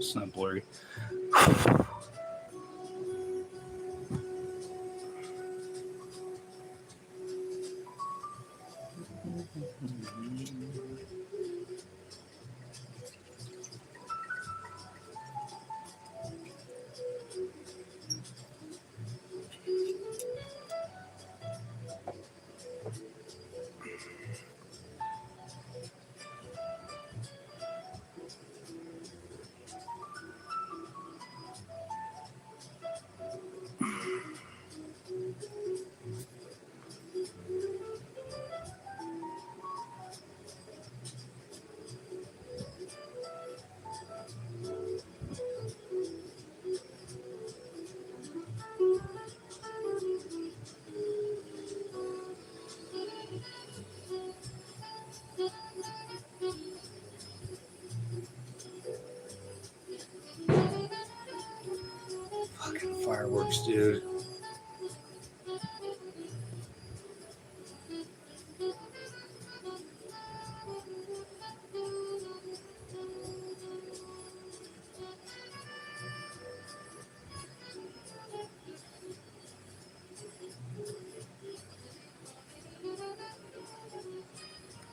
it's not blurry. Fucking fireworks, dude.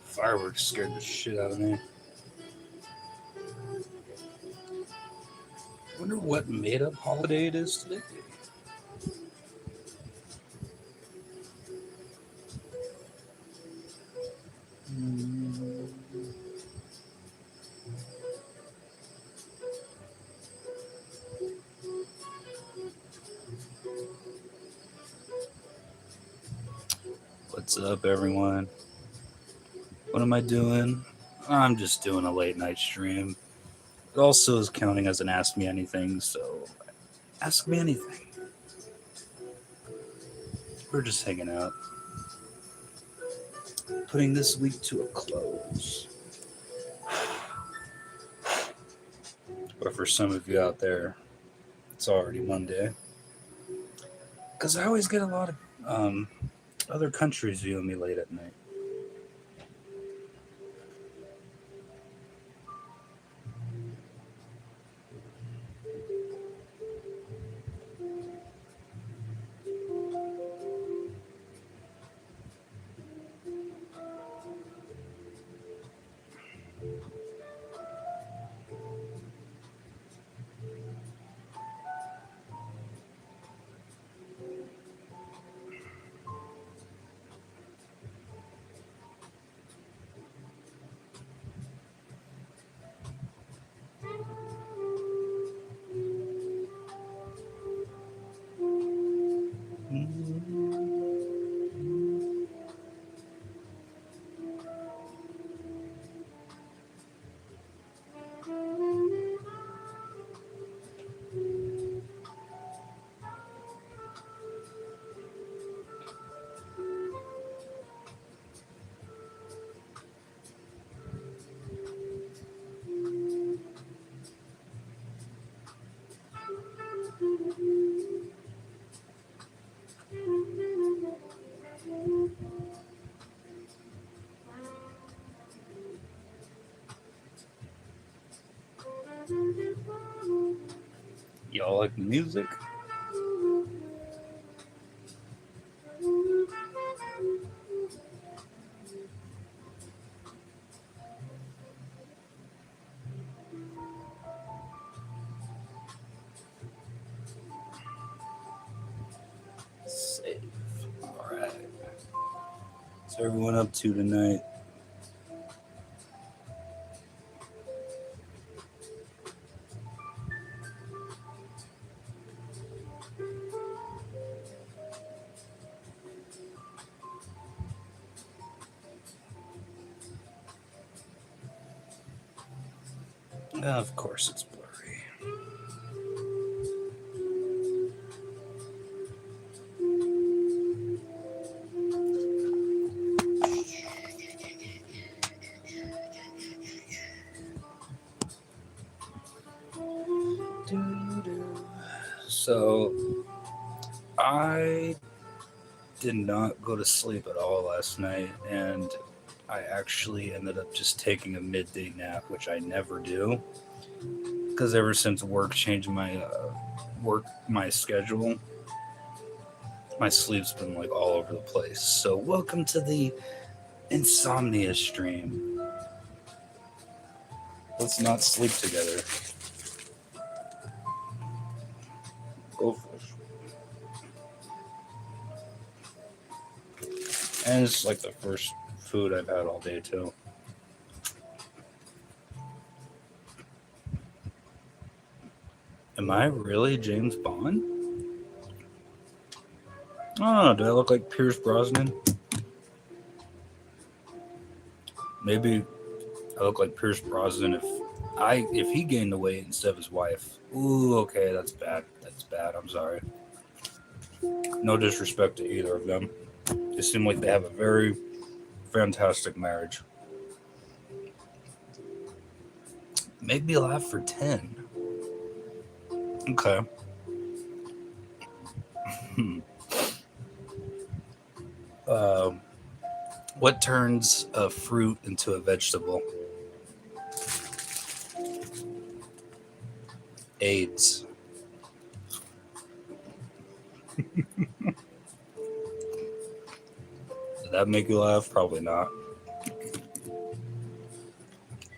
Fireworks scared the shit out of me. Wonder what made-up holiday it is today. What's up, everyone? What am I doing? I'm just doing a late night stream. It also is counting as an Ask Me Anything, so ask me anything. We're just hanging out. Putting this week to a close. But for some of you out there, it's already Monday. Because I always get a lot of other countries viewing me late at night. Y'all like the music? Safe. Alright. What's everyone up to tonight? Of course it's blurry. So, I did not go to sleep at all last night, and I actually ended up just taking a midday nap, which I never do. because ever since work changed my schedule, my sleep's been like all over the place. So welcome to the Insomnia stream. Let's not sleep together. Goldfish. And it's like the first food I've had all day too. Am I really James Bond? Oh, do I look like Pierce Brosnan? Maybe I look like Pierce Brosnan if he gained the weight instead of his wife. Ooh, okay, that's bad. That's bad. I'm sorry. No disrespect to either of them. They seem like they have a very fantastic marriage. Make me laugh for 10. Okay. What turns a fruit into a vegetable? AIDS. Did that make you laugh? Probably not.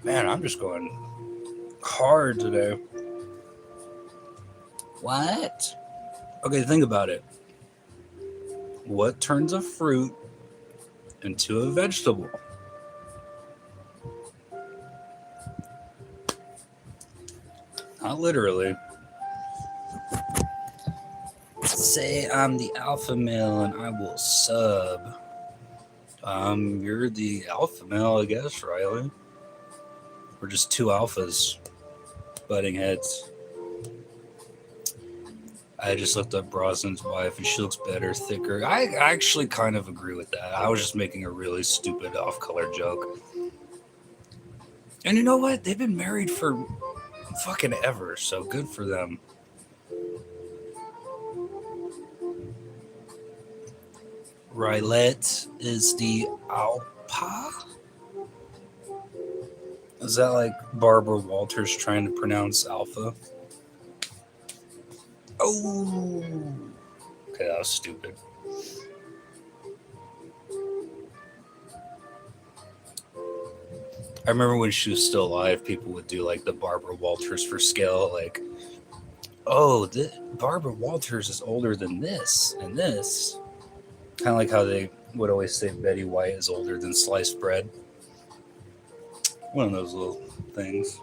Man, I'm just going hard today. What? Okay, think about it. What turns a fruit into a vegetable? Not literally. Say I'm the alpha male and I will sub. You're the alpha male, I guess, Riley. We're just two alphas butting heads. I just looked up Brosnan's wife and she looks better, thicker. I actually kind of agree with that. I was just making a really stupid off-color joke. And you know what? They've been married for fucking ever, so good for them. Rylette is the alpa? Is that like Barbara Walters trying to pronounce alpha? Oh! Okay, that was stupid. I remember when she was still alive, people would do like the Barbara Walters for scale, like, oh, Barbara Walters is older than this and this. Kind of like how they would always say Betty White is older than sliced bread. One of those little things.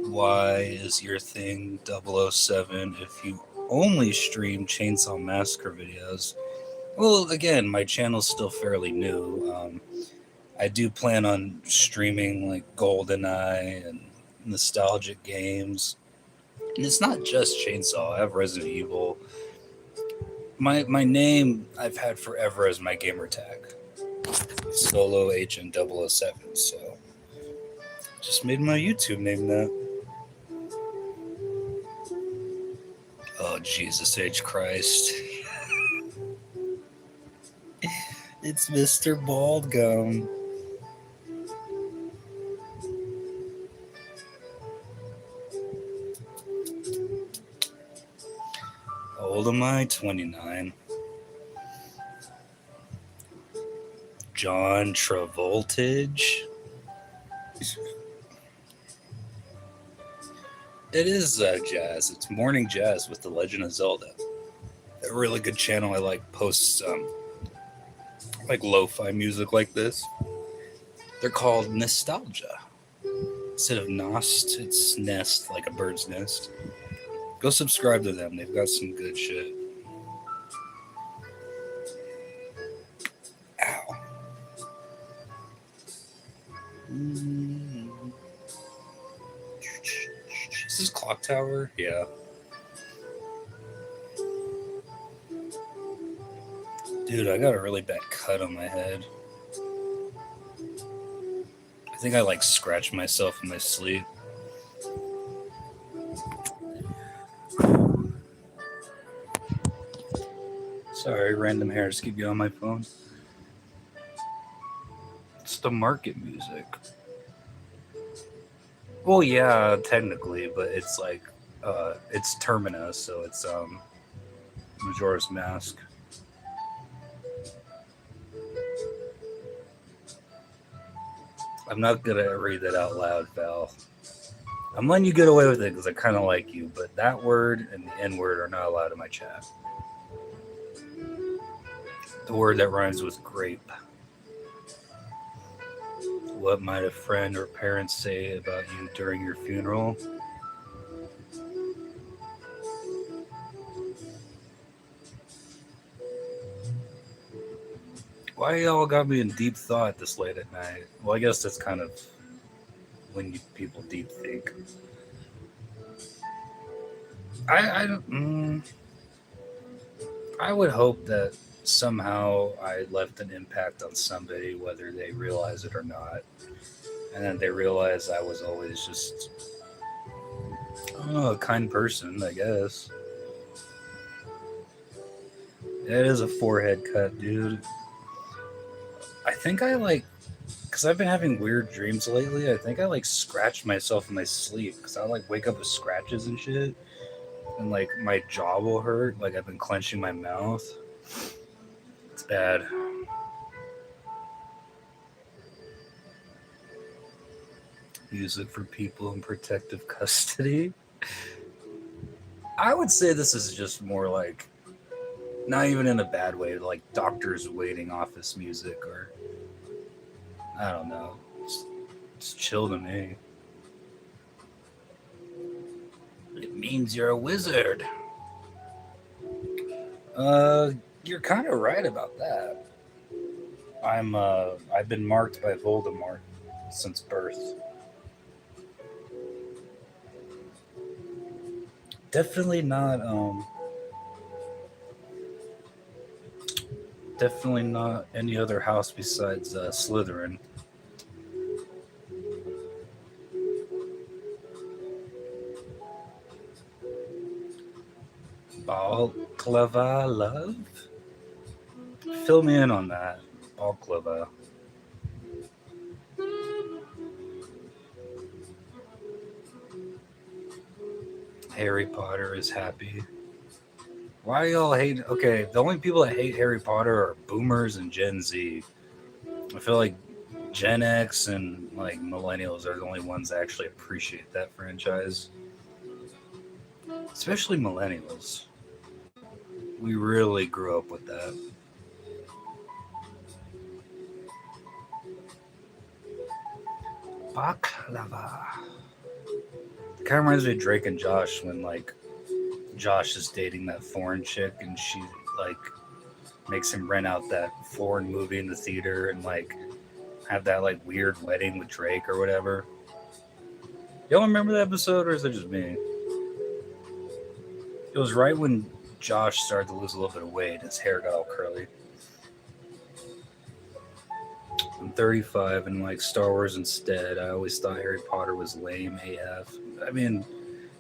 Why is your thing 007 if you only stream Chainsaw Massacre videos? Well, again, my channel's still fairly new. I do plan on streaming like GoldenEye and nostalgic games. And it's not just Chainsaw. I have Resident Evil. My name I've had forever as my gamer tag. Solo Agent 007. So just made my YouTube name that. Oh, Jesus H. Christ. It's Mr. Baldgum. How old am I? 29. John Travoltage. It is jazz. It's morning jazz with The Legend of Zelda. A really good channel. I like posts like lo-fi music like this. They're called Nostalgia. Instead of Nost, it's nest, like a bird's nest. Go subscribe to them. They've got some good shit. Ow. Is this clock tower? Yeah. Dude, I got a really bad cut on my head. I think I like scratched myself in my sleep. Sorry, random hairs keep you on my phone. It's the market music. Well, yeah, technically, but it's like, it's Terminus, so it's Majora's Mask. I'm not gonna read that out loud, Val. I'm letting you get away with it because I kind of like you, but that word and the N word are not allowed in my chat. The word that rhymes with grape. What might a friend or parent say about you during your funeral? Why y'all got me in deep thought this late at night? Well, I guess that's kind of when people deep think. I don't. I would hope that somehow I left an impact on somebody, whether they realize it or not, and then they realize I was always just, I don't know, a kind person, I guess. It is a forehead cut, dude. I think I like, because I've been having weird dreams lately. I think I like scratched myself in my sleep because I like wake up with scratches and shit, and like my jaw will hurt. Like I've been clenching my mouth. It's bad. Music for people in protective custody. I would say this is just more like, not even in a bad way, like doctor's waiting office music, or I don't know. It's chill to me. It means you're a wizard. Uh, you're kind of right about that. I've been marked by Voldemort since birth. Definitely not. Definitely not any other house besides Slytherin. Balclava love? Fill me in on that. Balclava. Harry Potter is happy. Why y'all hate? Okay, the only people that hate Harry Potter are boomers and Gen Z. I feel like Gen X and like millennials are the only ones that actually appreciate that franchise. Especially millennials. We really grew up with that. Baklava. It kind of reminds me of Drake and Josh when like Josh is dating that foreign chick and she like makes him rent out that foreign movie in the theater and like have that like weird wedding with Drake or whatever. Y'all remember that episode, or is it just me? It was right when Josh started to lose a little bit of weight. His hair got all curly. I'm 35 and like Star Wars instead. I always thought Harry Potter was lame AF. I mean,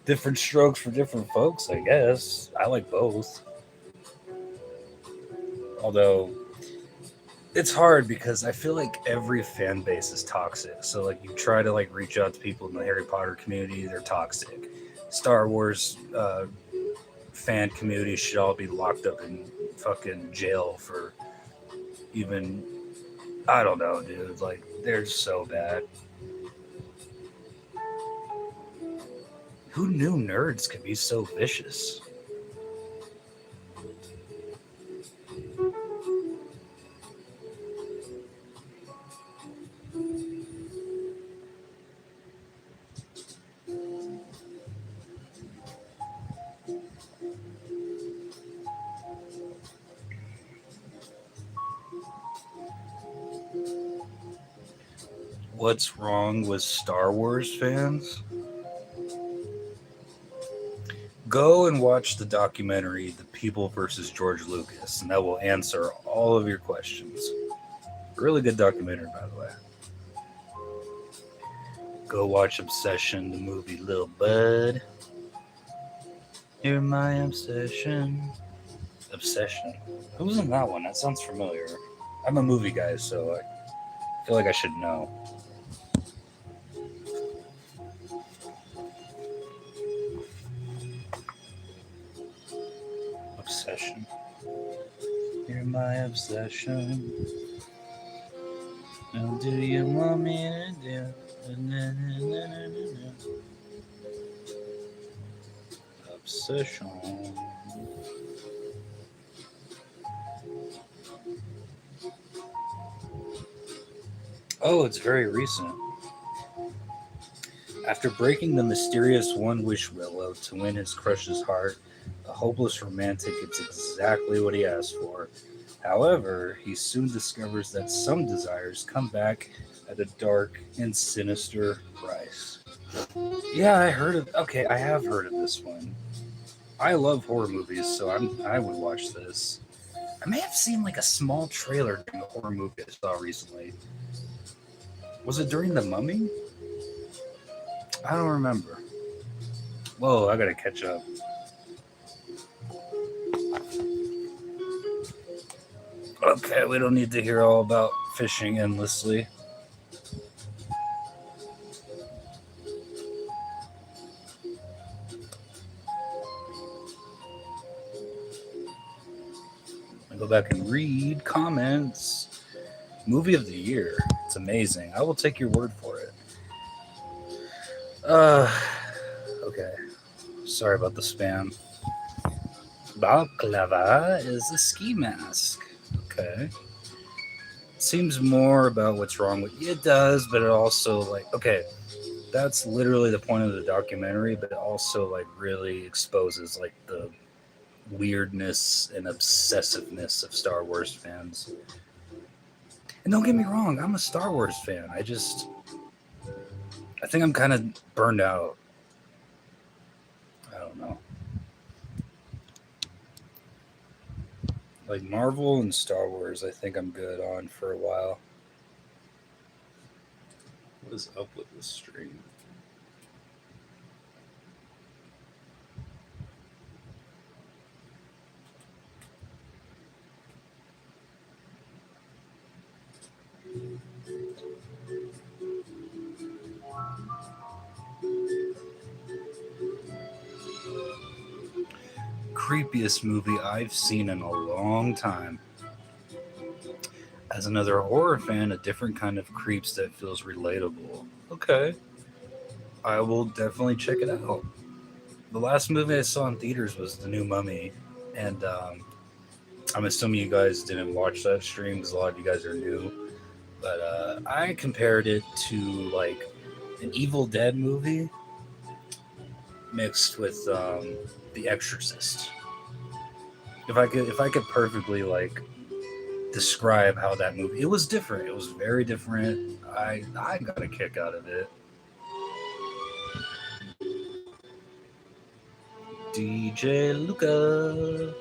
different strokes for different folks, I guess. I like both. Although it's hard because I feel like every fan base is toxic. So like you try to like reach out to people in the Harry Potter community, they're toxic. Star Wars fan community should all be locked up in fucking jail for even, I don't know, dude. Like they're so bad. Who knew nerds could be so vicious? What's wrong with Star Wars fans? Go and watch the documentary The People versus George Lucas, and that will answer all of your questions. Really good documentary, by the way. Go watch Obsession, the movie Lil Bud. You're my obsession. Obsession. Who was in that one? That sounds familiar. I'm a movie guy, so I feel like I should know. Obsession. You're my obsession. Now do you want me to do? Obsession. Oh, it's very recent. After breaking the mysterious one wish willow to win his crush's heart, the hopeless romantic gets exactly what he asked for. However, he soon discovers that some desires come back at a dark and sinister price. Yeah, I heard of. Okay, I have heard of this one. I love horror movies, so I would watch this. I may have seen like a small trailer during the horror movie I saw recently. Was it during The Mummy? I don't remember. Whoa, I gotta catch up. Okay, we don't need to hear all about fishing endlessly. I go back and read comments. Movie of the year. It's amazing. I will take your word for it. Okay. Sorry about the spam. Balaclava is a ski mask. Okay. Seems more about what's wrong with you. It does, but it also okay, that's literally the point of the documentary, but it also really exposes the weirdness and obsessiveness of Star Wars fans. And don't get me wrong, I'm a Star Wars fan. I think I'm kind of burned out. I don't know. Like Marvel and Star Wars, I think I'm good on for a while. What is up with this stream? Creepiest movie I've seen in a long time. As another horror fan, a different kind of creeps that feels relatable. Okay. I will definitely check it out. The last movie I saw in theaters was The New Mummy. And I'm assuming you guys didn't watch that stream because a lot of you guys are new. But I compared it to an Evil Dead movie mixed with The Exorcist. If I could perfectly describe how that movie, it was different. It was very different. I got a kick out of it. DJ Luca.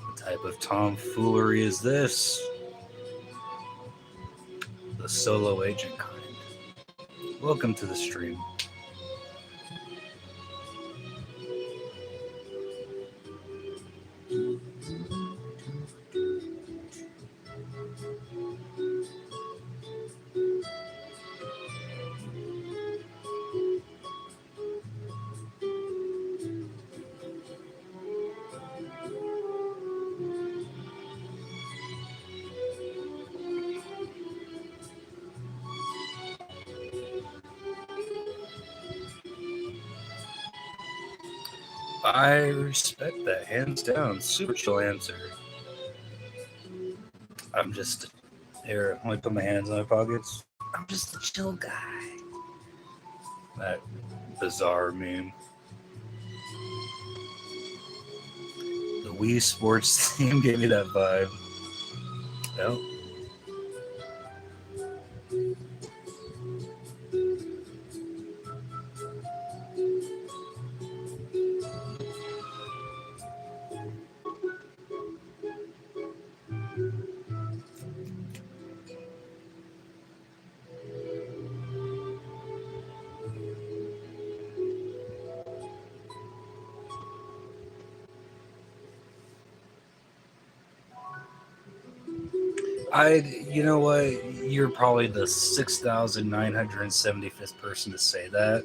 What type of tomfoolery is this? The solo agent kind. Welcome to the stream. I respect that, hands down. Super chill answer. I'm just here. Let me put my hands in my pockets. I'm just a chill guy. That bizarre meme. The Wii Sports theme gave me that vibe. Nope. You know what? You're probably the 6,975th person to say that.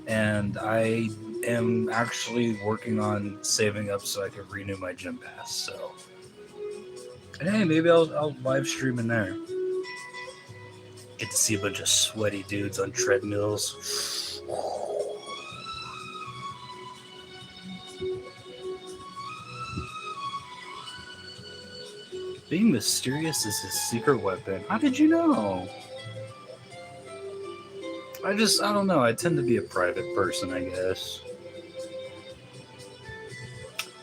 And I am actually working on saving up so I can renew my gym pass. So, and hey, maybe I'll live stream in there. Get to see a bunch of sweaty dudes on treadmills. Being mysterious is his secret weapon. How did you know? I don't know. I tend to be a private person, I guess.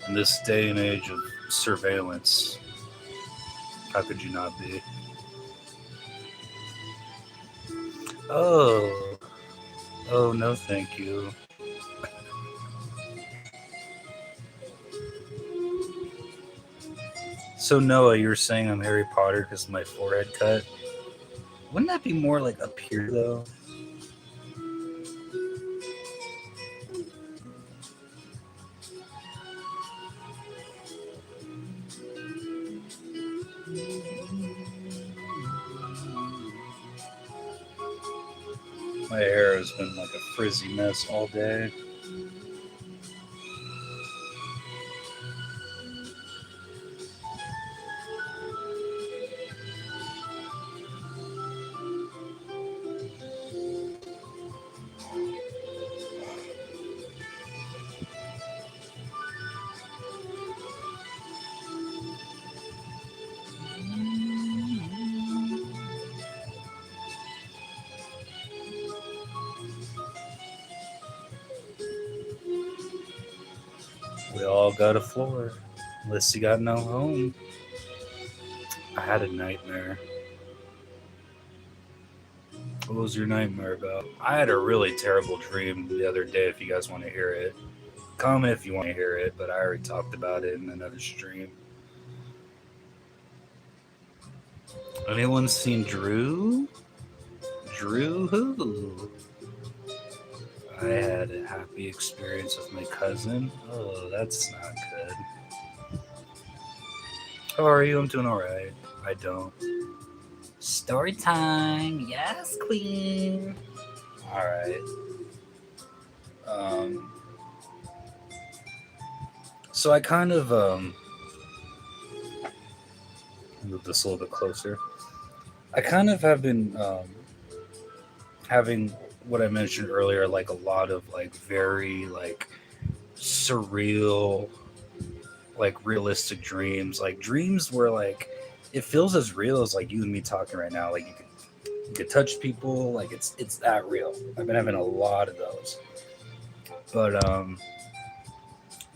In this day and age of surveillance, how could you not be? Oh, oh no, thank you. So Noah, you're saying I'm Harry Potter because of my forehead cut? Wouldn't that be more like up here though? My hair has been like a frizzy mess all day. We all got a floor, unless you got no home. I had a nightmare. What was your nightmare about? I had a really terrible dream the other day. If you guys want to hear it, comment if you want to hear it. But I already talked about it in another stream. Anyone seen Drew? Drew who? I had a happy experience with my cousin. Oh, that's not good. How are you? I'm doing alright. I don't. Story time. Yes, queen. Alright. Um, so I kind of move this a little bit closer. I kind of have been having what I mentioned earlier, like a lot of like very like surreal, like realistic dreams, like dreams where like it feels as real as like you and me talking right now. Like you could touch people, like it's that real. I've been having a lot of those, but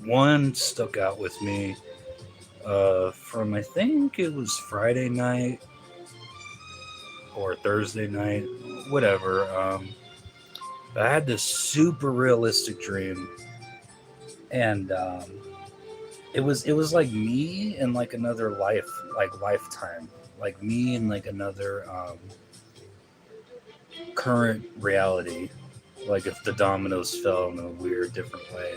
one stuck out with me from I think it was Friday night or Thursday night, whatever. I had this super realistic dream, and it was like me in like another lifetime, like me in like another current reality, like if the dominoes fell in a weird different way.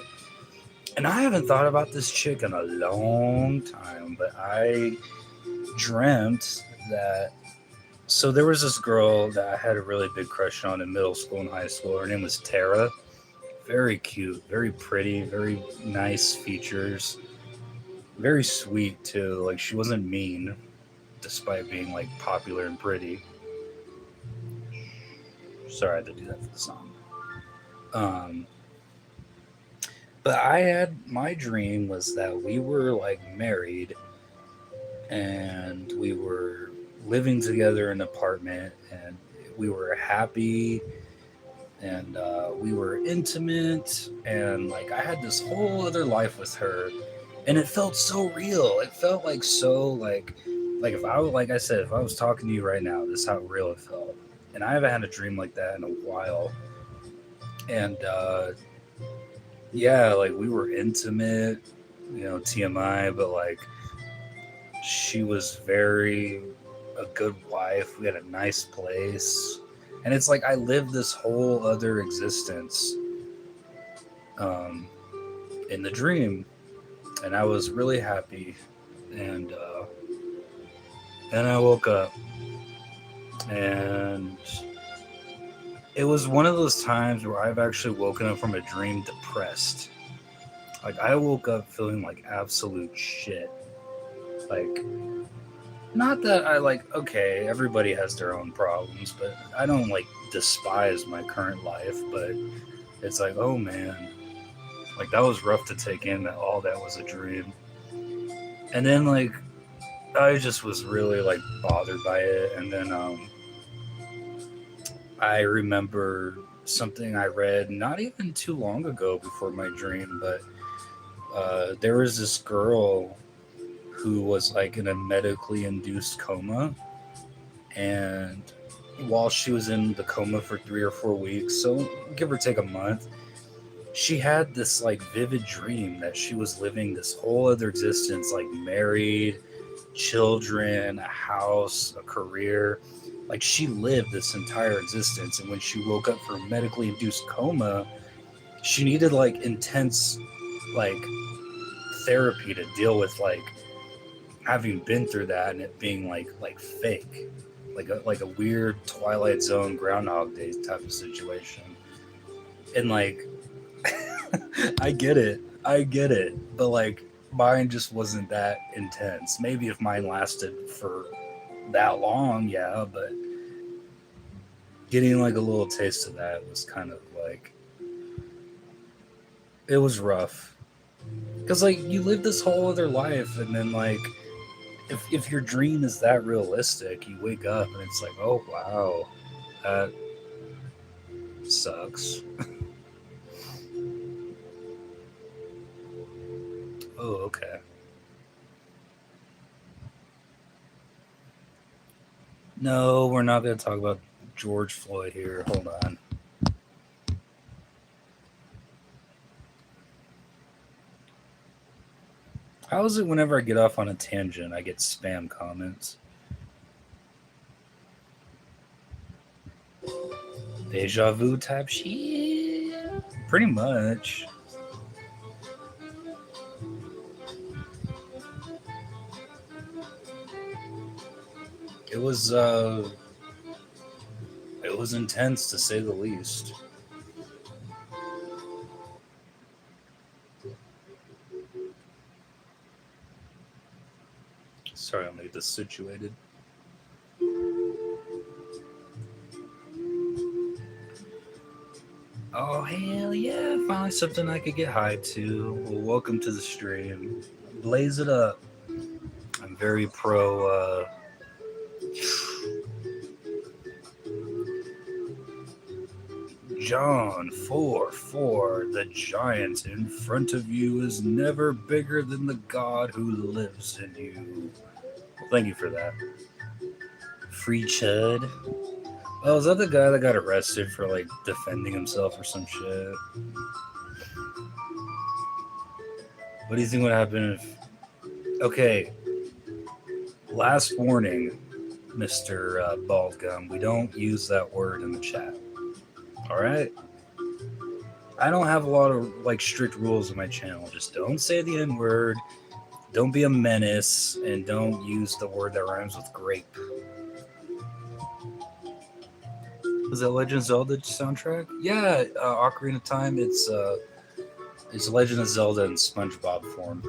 And I haven't thought about this chick in a long time, but I dreamt that. So there was this girl that I had a really big crush on in middle school and high school. Her name was Tara. Very cute, very pretty, very nice features. Very sweet too. Like she wasn't mean, despite being like popular and pretty. Sorry, I had to do that for the song. Um, but I had my dream was that we were like married and we were living together in an apartment and we were happy and we were intimate and like I had this whole other life with her and it felt so real. It felt like so like if I was like I said, if I was talking to you right now, this is how real it felt. And I haven't had a dream like that in a while. And yeah, like we were intimate, TMI, but like she was very a good wife. We had a nice place. And it's like I lived this whole other existence um, in the dream. And I was really happy. And And I woke up, and it was one of those times where I've actually woken up from a dream depressed. Like, I woke up feeling like absolute shit. Like, not that I like, okay, everybody has their own problems, but I don't like despise my current life, but it's like, oh man, like that was rough to take in that all that was a dream. And then like I just was really like bothered by it. And then I remember something I read not even too long ago before my dream, but there was this girl who was like in a medically induced coma, and while she was in the coma for 3 or 4 weeks, so give or take a month, she had this like vivid dream that she was living this whole other existence, like married, children, a house, a career. Like she lived this entire existence, and when she woke up from medically induced coma, she needed like intense like therapy to deal with like having been through that and it being like fake, like a weird Twilight Zone Groundhog Day type of situation. And like, I get it, but like mine just wasn't that intense. Maybe if mine lasted for that long, yeah, but getting like a little taste of that was kind of like it was rough because like you live this whole other life and then like if your dream is that realistic, you wake up and it's like, oh wow, that sucks. Oh, okay. No, we're not going to talk about George Floyd here. Hold on. How is it whenever I get off on a tangent, I get spam comments? Deja vu type shit? Pretty much. It was uh it was intense to say the least. Sorry, I'll make this situated. Oh hell yeah, finally something I could get high to. Well, welcome to the stream. Blaze it up. I'm very pro John 4:4. The giant in front of you is never bigger than the God who lives in you. Well, thank you for that. Free Chud. Oh, is that the guy that got arrested for like defending himself or some shit? What do you think would happen if? Okay, last warning, Mister Baldgum. We don't use that word in the chat. All right. I don't have a lot of like strict rules in my channel. Just don't say the N word. Don't be a menace, and don't use the word that rhymes with grape. Was that Legend of Zelda soundtrack? Yeah, Ocarina of Time. It's Legend of Zelda in SpongeBob form.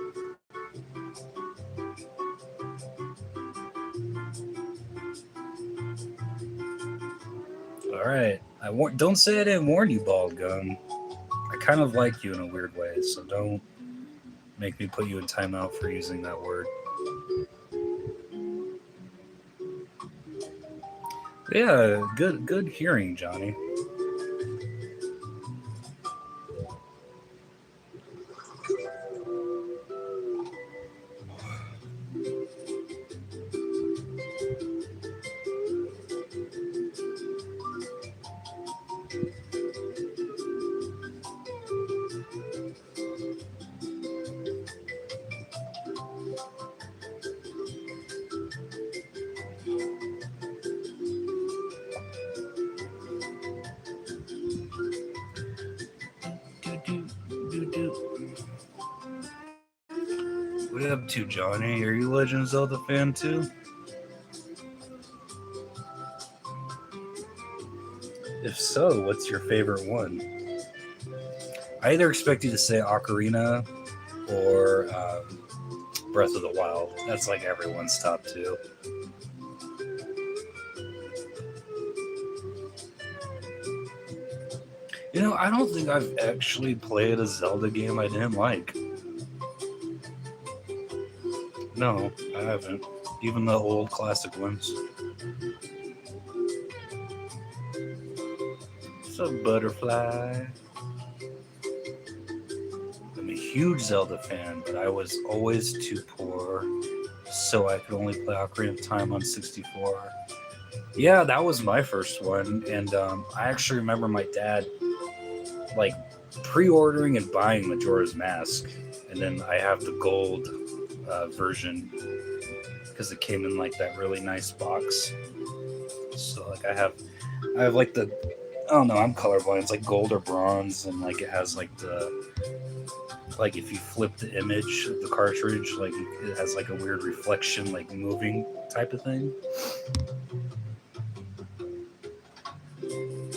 All right, don't say I didn't warn you, Bald Gum. I kind of like you in a weird way, so don't make me put you in timeout for using that word. Yeah, good hearing, Johnny. What are you up to, Johnny? Are you Legend of Zelda fan too? If so, what's your favorite one? I either expect you to say Ocarina or Breath of the Wild. That's like everyone's top two. You know, I don't think I've actually played a Zelda game I didn't like. No, I haven't. Even the old classic ones. What's up, Butterfly? I'm a huge Zelda fan, but I was always too poor, so I could only play Ocarina of Time on 64. Yeah, that was my first one, and I actually remember my dad like pre-ordering and buying Majora's Mask, and then I have the gold version because it came in like that really nice box. So like I have like the I don't know, I'm colorblind. It's like gold or bronze, and like it has like the like if you flip the image of the cartridge, like it has like a weird reflection, like moving type of thing.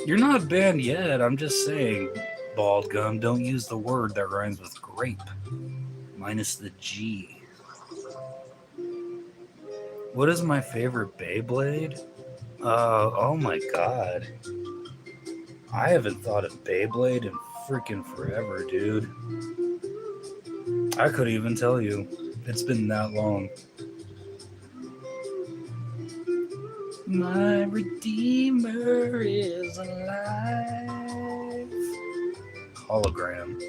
You're not banned yet. I'm just saying, bald gum. Don't use the word that rhymes with grape, minus the G. What is my favorite Beyblade? Oh my god. I haven't thought of Beyblade in freaking forever, dude. I couldn't even tell you. It's been that long. My Redeemer is alive. Hologram.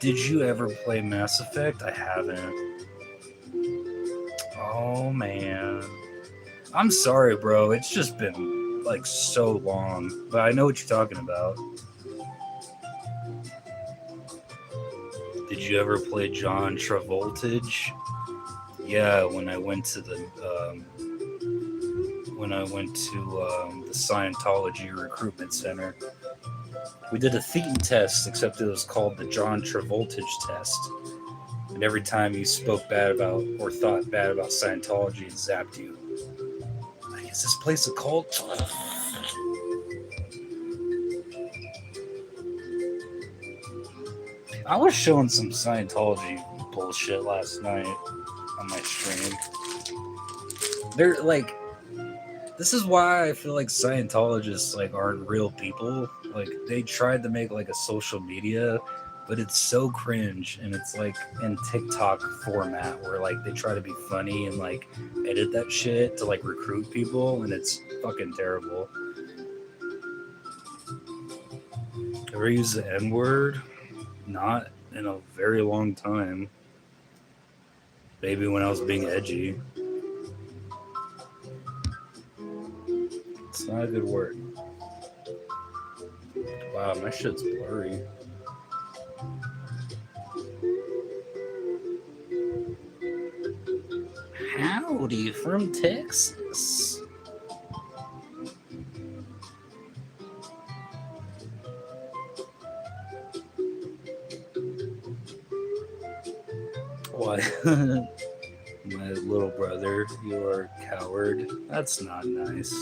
Did you ever play Mass Effect? I haven't. Oh man. I'm sorry, bro. It's just been like so long. But I know what you're talking about. Did you ever play John Travoltage? Yeah, when I went to the Scientology recruitment center, we did a thetan test, except it was called the John Travoltage test. And every time you spoke bad about or thought bad about Scientology, it zapped you. Like, is this place a cult? I was showing some Scientology bullshit last night on my stream. They're like, this is why I feel like Scientologists like aren't real people. Like they tried to make like a social media, but it's so cringe, and it's like in TikTok format where like they try to be funny and like edit that shit to like recruit people, and it's fucking terrible. Ever use the N word? Not in a very long time. Maybe when I was being edgy. It's not a good word. Wow, my shit's blurry. Howdy from Texas. What? My little brother, you are a coward. That's not nice.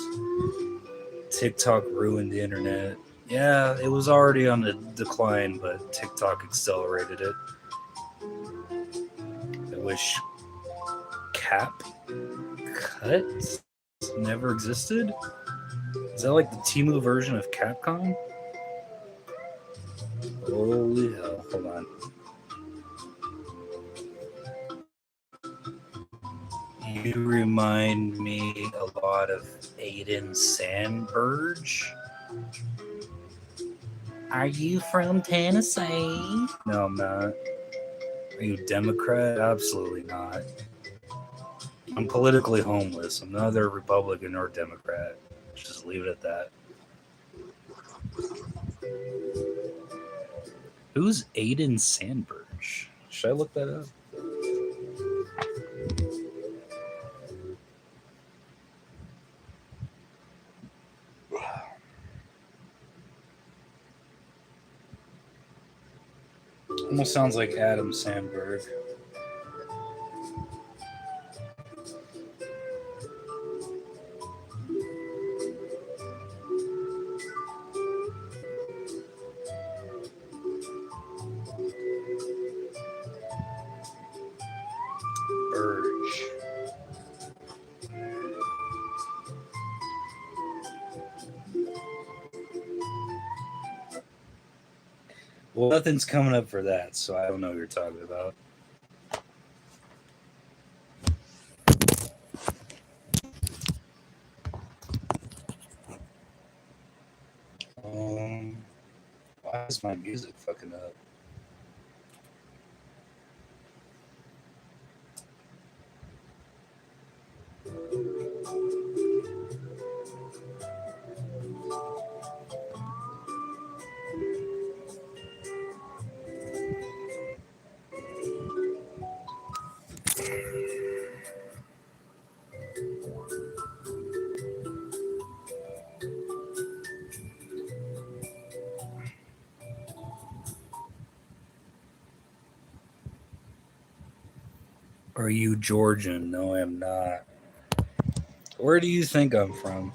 TikTok ruined the internet. Yeah, it was already on the decline, but TikTok accelerated it. I wish Cap Cut never existed. Is that like the Temu version of Capcom? Holy hell, hold on. You remind me a lot of Aiden Sandberg. Are you from Tennessee? No, I'm not. Are you Democrat? Absolutely not. I'm politically homeless. I'm neither Republican nor Democrat. Just leave it at that. Who's Aiden Sandberg? Should I look that up? Almost sounds like Adam Sandberg. Well, nothing's coming up for that, so I don't know what you're talking about. Um, why is my music fucking up? Are you Georgian? No, I'm not. Where do you think I'm from?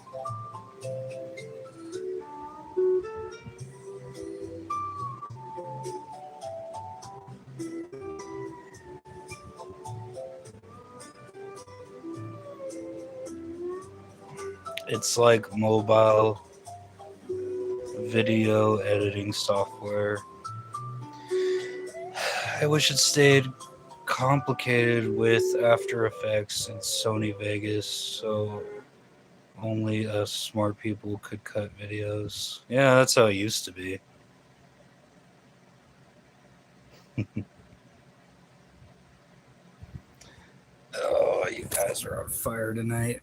It's like mobile video editing software. I wish it stayed complicated with After Effects and Sony Vegas, so only us smart people could cut videos. Yeah, that's how it used to be. Oh, you guys are on fire tonight.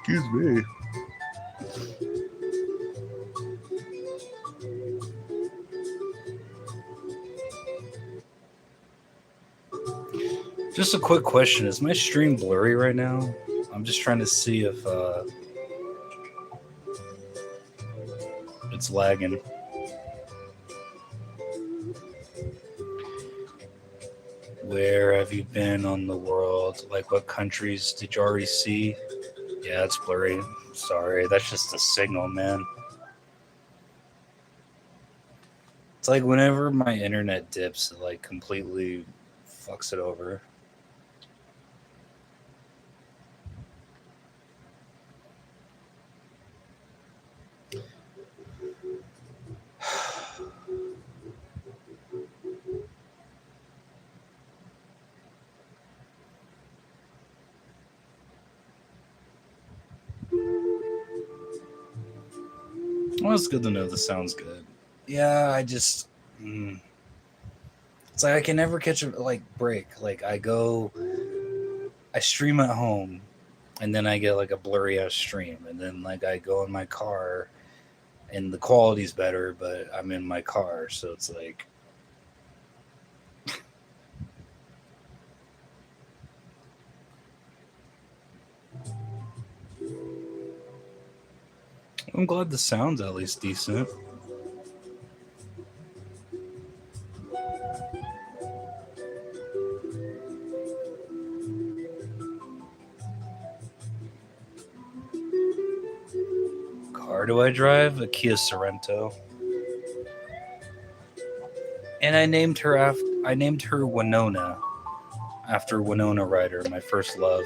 Excuse me. Just a quick question. Is my stream blurry right now? I'm just trying to see if it's lagging. Where have you been on the world? Like, what countries did you already see? Yeah, it's blurry. Sorry, that's just a signal, man. It's like whenever my internet dips, it like completely fucks it over. Well, it's good to know the sound's good. Yeah, I just. It's like I can never catch a like break. Like I stream at home, and then I get like a blurry ass stream, and then like I go in my car, and the quality's better, but I'm in my car, so it's like. I'm glad the sound's at least decent. Car do I drive? A Kia Sorento. And I named her Winona after Winona Ryder, my first love.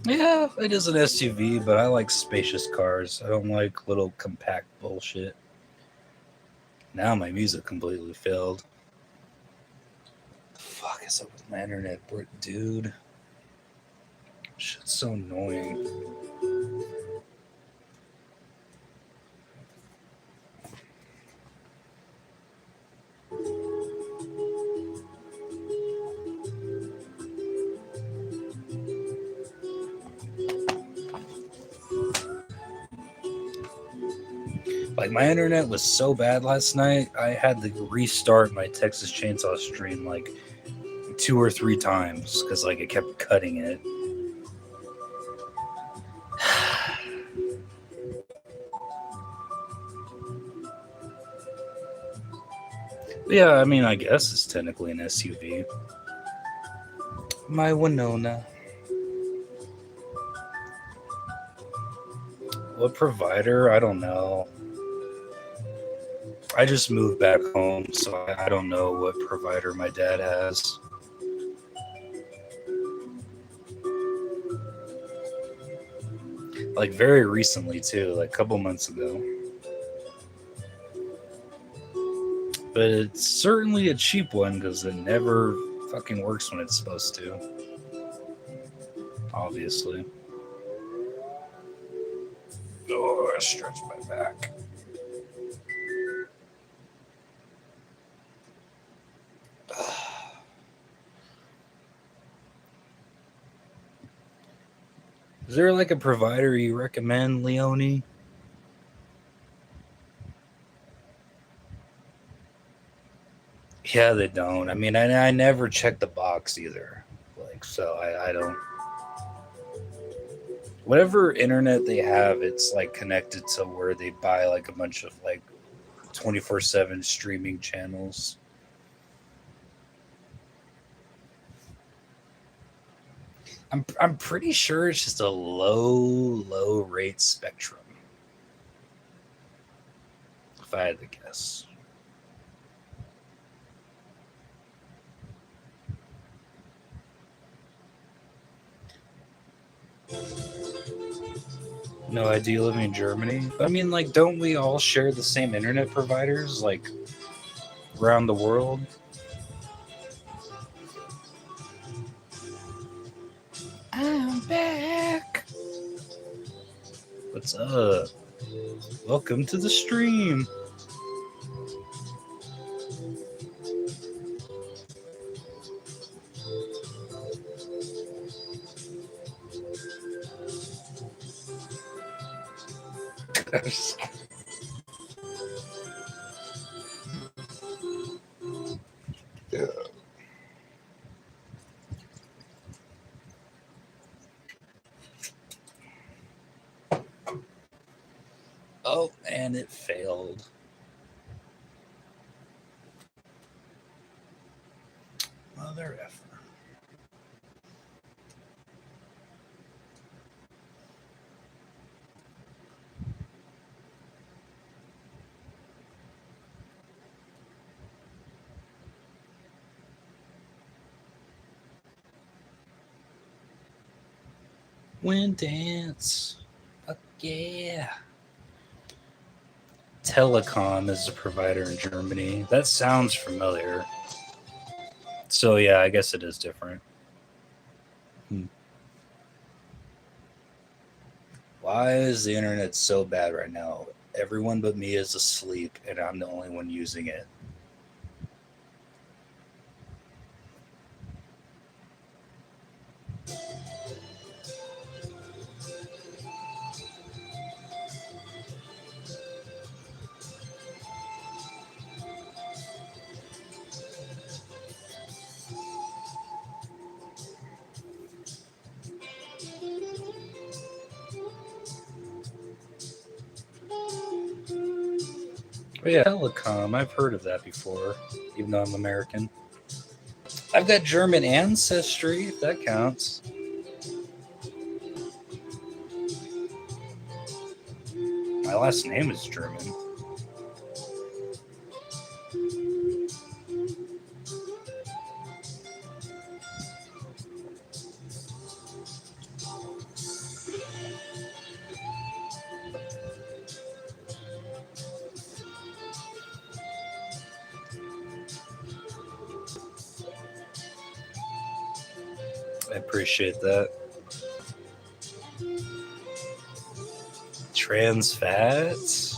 Yeah, it is an SUV, but I like spacious cars. I don't like little compact bullshit. Now my music completely failed. The fuck is up with my internet, dude? Shit's so annoying. Like, my internet was so bad last night, I had to restart my Texas Chainsaw stream like 2 or 3 times because like it kept cutting it. Yeah, I mean, I guess it's technically an SUV. My Winona. What provider? I don't know. I just moved back home, so I don't know what provider my dad has. Like, very recently, too, like a couple months ago. But it's certainly a cheap one because it never fucking works when it's supposed to. Obviously. Oh, I stretched my back. Is there like a provider you recommend, Leonie? Yeah, they don't. I mean, I never check the box either. Like, so I don't. Whatever internet they have, it's like connected to where they buy like a bunch of like 24/7 streaming channels. I'm pretty sure it's just a low rate spectrum. If I had to guess. No idea living in Germany. I mean, like, don't we all share the same internet providers, like, around the world? I'm back. What's up? Welcome to the stream. Yeah. Oh, and it failed. Mother effer. Wind dance. Fuck yeah. Telecom is a provider in Germany. That sounds familiar. So yeah, I guess it is different. Why is the internet so bad right now? Everyone but me is asleep, and I'm the only one using it. But yeah, telecom. I've heard of that before, even though I'm American. I've got German ancestry, if that counts. My last name is German. I appreciate that. Trans fats?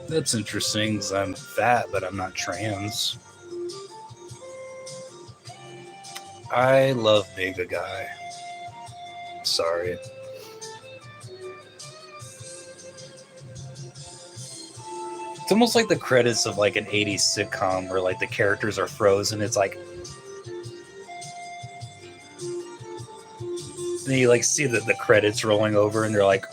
That's interesting because I'm fat, but I'm not trans. I love being a guy. Sorry. It's almost like the credits of like an 80s sitcom where like the characters are frozen. It's like then you like see the credits rolling over and they're like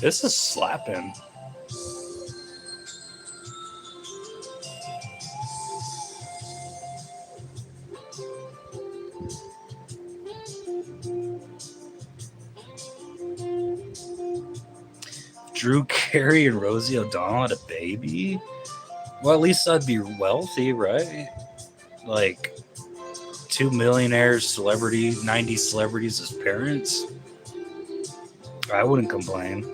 this is slapping. Drew Carey and Rosie O'Donnell had a baby? Well, at least I'd be wealthy, right? Like 2 millionaires, 90 celebrities as parents. I wouldn't complain.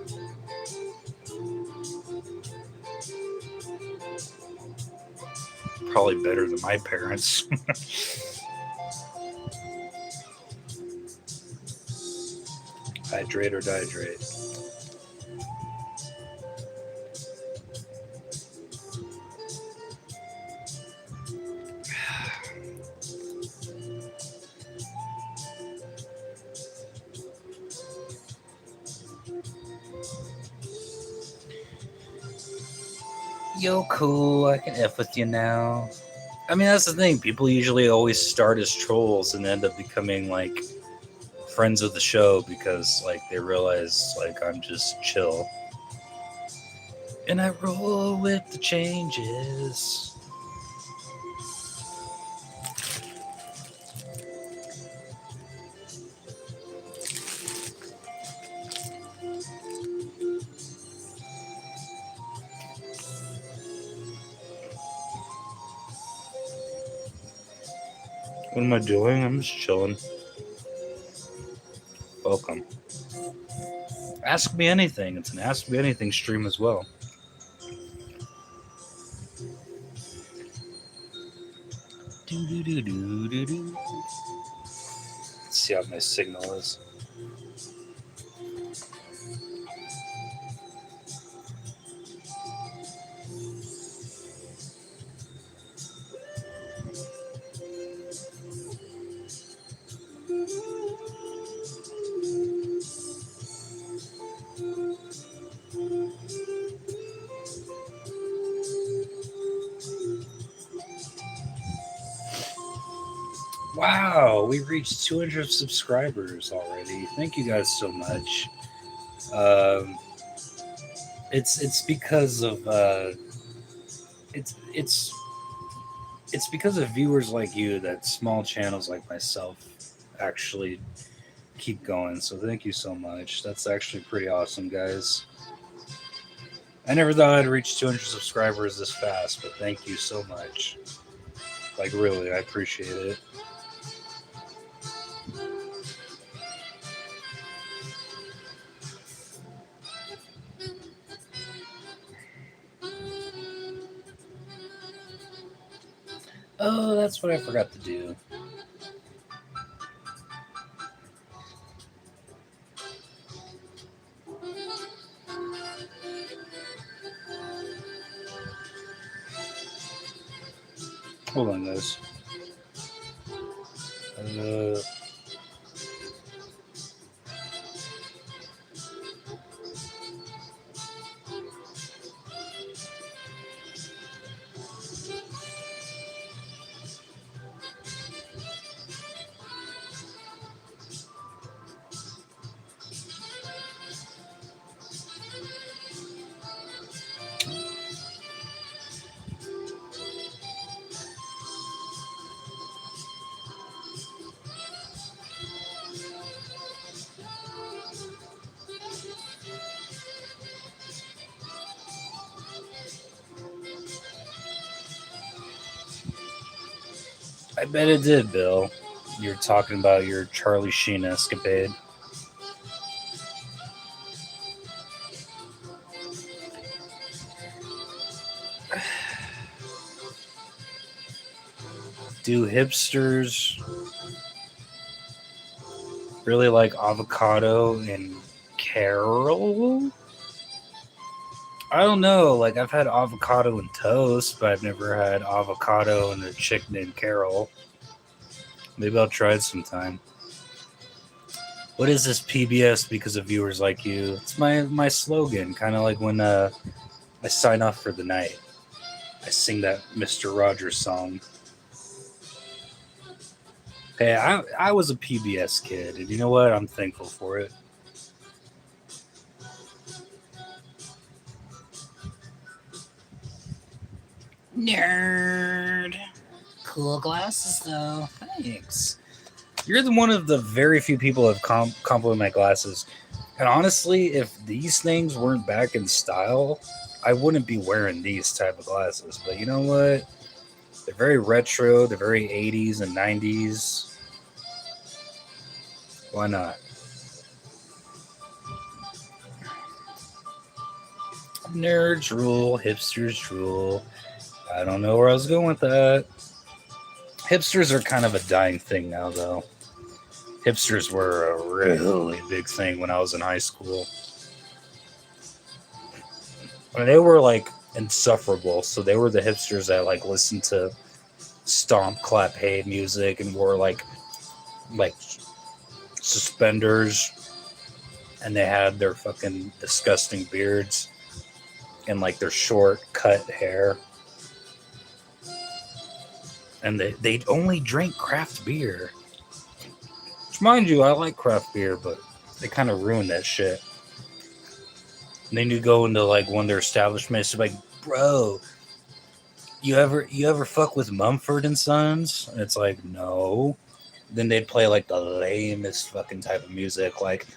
Probably better than my parents. Hydrate or dihydrate. Yo, cool, I can F with you now. I mean, that's the thing. People usually always start as trolls and end up becoming like friends of the show because like they realize like I'm just chill. And I roll with the changes. What am I doing? I'm just chilling. Welcome. Ask me anything. It's an Ask Me Anything stream as well. Let's see how my signal is. Wow, we reached 200 subscribers already. Thank you guys so much. It's because of it's because of viewers like you that small channels like myself actually keep going. So thank you so much. That's actually pretty awesome, guys. I never thought I'd reach 200 subscribers this fast, but thank you so much. Like really, I appreciate it. Oh, that's what I forgot to do. Hold on, guys. I bet it did, Bill. You're talking about your Charlie Sheen escapade. Do hipsters really like avocado and Carol? I don't know. Like I've had avocado and toast, but I've never had avocado and a chick named Carol. Maybe I'll try it sometime. What is this PBS because of viewers like you? It's my slogan, kind of like when I sign off for the night. I sing that Mr. Rogers song. Hey, I was a PBS kid, and you know what? I'm thankful for it. Nerd. Cool glasses, though. Thanks. You're the one of the very few people who have complimented my glasses. And honestly, if these things weren't back in style, I wouldn't be wearing these type of glasses. But you know what? They're very retro. They're very 80s and 90s. Why not? Nerds rule. Hipsters rule. I don't know where I was going with that. Hipsters are kind of a dying thing now, though. Hipsters were a really big thing when I was in high school. I mean, they were like insufferable. So they were the hipsters that like listened to stomp, clap, hey music and wore like suspenders, and they had their fucking disgusting beards and like their short cut hair, and they only drink craft beer. Which, mind you, I like craft beer, but they kind of ruined that shit. And then you go into like one of their establishments, like, bro, you ever fuck with Mumford and Sons? And it's like, no. Then they'd play like the lamest fucking type of music, like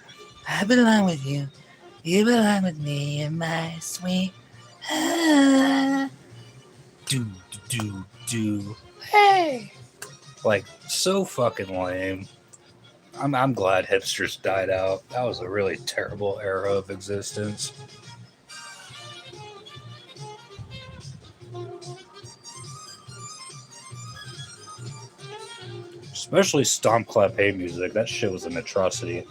I belong with you, you belong with me, and my sweet. Do do. Hey, like so fucking lame. I'm glad hipsters died out. That was a really terrible era of existence. Especially stomp clap hey music. That shit was an atrocity.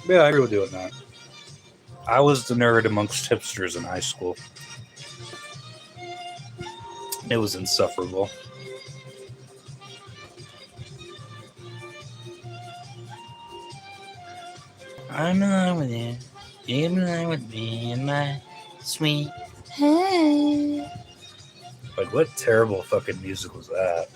Yeah, I agree with you on that. I was the nerd amongst hipsters in high school. It was insufferable. I'm alone with you. You belong with me and my sweet. Hey. Like, what terrible fucking music was that?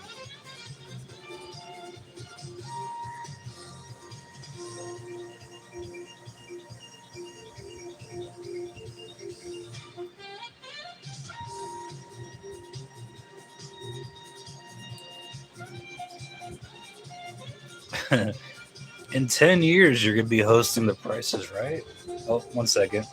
In 10 years, you're going to be hosting the prices, right? Oh, 1 second.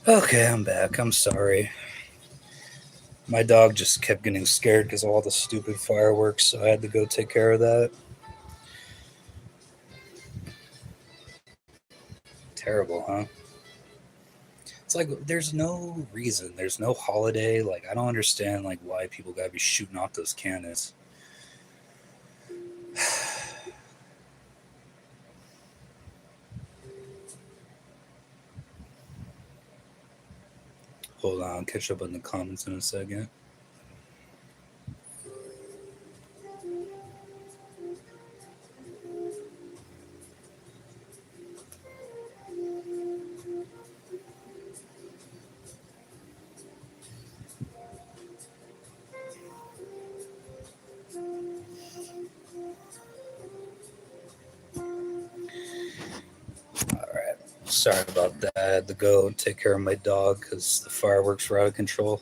Okay, I'm back. I'm sorry. My dog just kept getting scared because of all the stupid fireworks, so I had to go take care of that. Terrible, huh? It's like there's no reason, there's no holiday. Like I don't understand like why people gotta be shooting off those cannons. Hold on, I'll catch up on the comments in a second. All right. Sorry about that. I had to go and take care of my dog because the fireworks were out of control.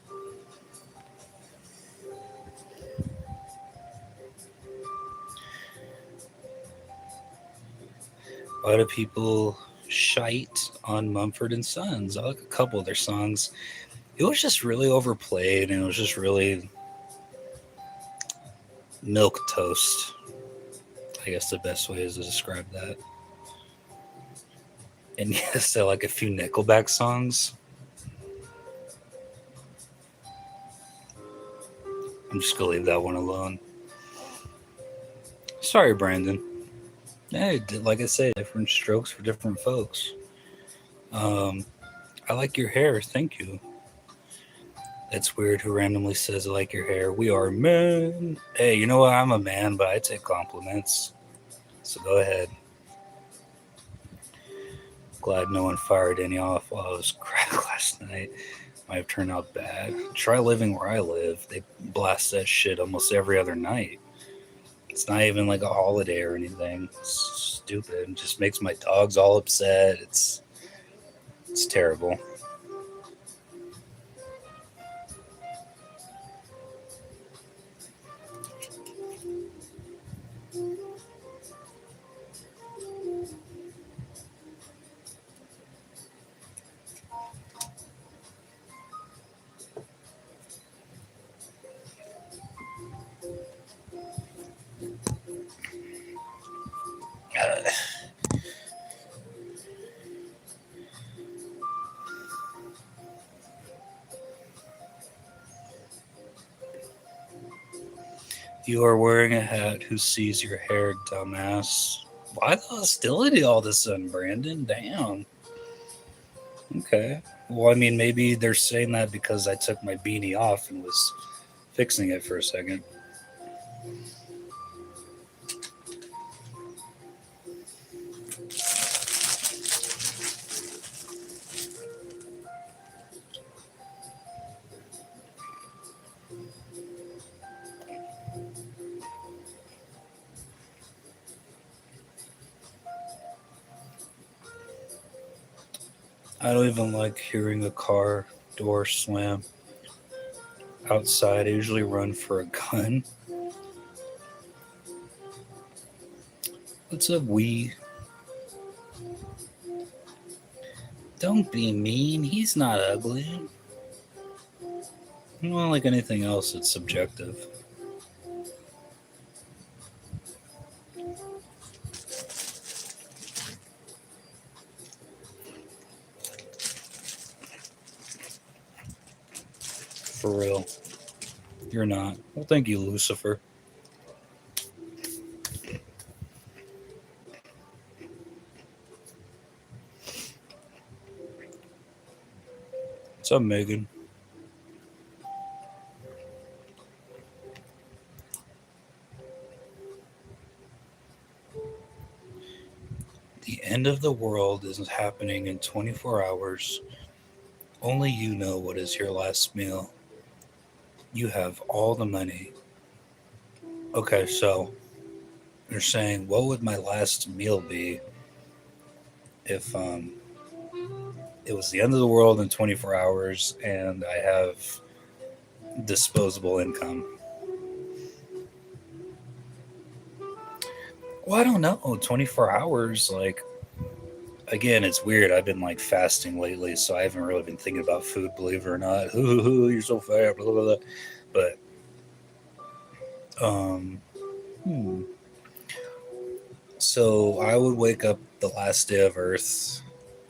A lot of people shite on Mumford and Sons. I like a couple of their songs. It was just really overplayed and it was just really milk toast. I guess the best way is to describe that. And yes, I like a few Nickelback songs. I'm just gonna leave that one alone. Sorry, Brandon. Hey, like I say, different strokes for different folks. Um, I like your hair. Thank you. That's weird. Who randomly says I like your hair? We are men. Hey, you know what? I'm a man, but I take compliments. So go ahead. Glad no one fired any off while I was crack last night. Might have turned out bad. Try living where I live. They blast that shit almost every other night. It's not even like a holiday or anything. It's stupid. It just makes my dogs all upset. It's terrible. Uh, you are wearing a hat. Who sees your hair, dumbass? Why the hostility all of a sudden, Brandon? Damn. Okay. Well, I mean, maybe they're saying that because I took my beanie off and was fixing it for a second. I don't even like hearing a car door slam outside. I usually run for a gun. What's up, we? Don't be mean. He's not ugly. Not like anything else, it's subjective. For real. You're not. Well, thank you, Lucifer. What's up, Megan? The end of the world is happening in 24 hours. Only you know what is your last meal. You have all the money. Okay, so you're saying, what would my last meal be if it was the end of the world in 24 hours and I have disposable income? Well, I don't know. 24 hours, like, again, it's weird. I've been like fasting lately, so I haven't really been thinking about food, believe it or not. You're so fat, blah, blah, blah. But, um, hmm. So I would wake up the last day of Earth,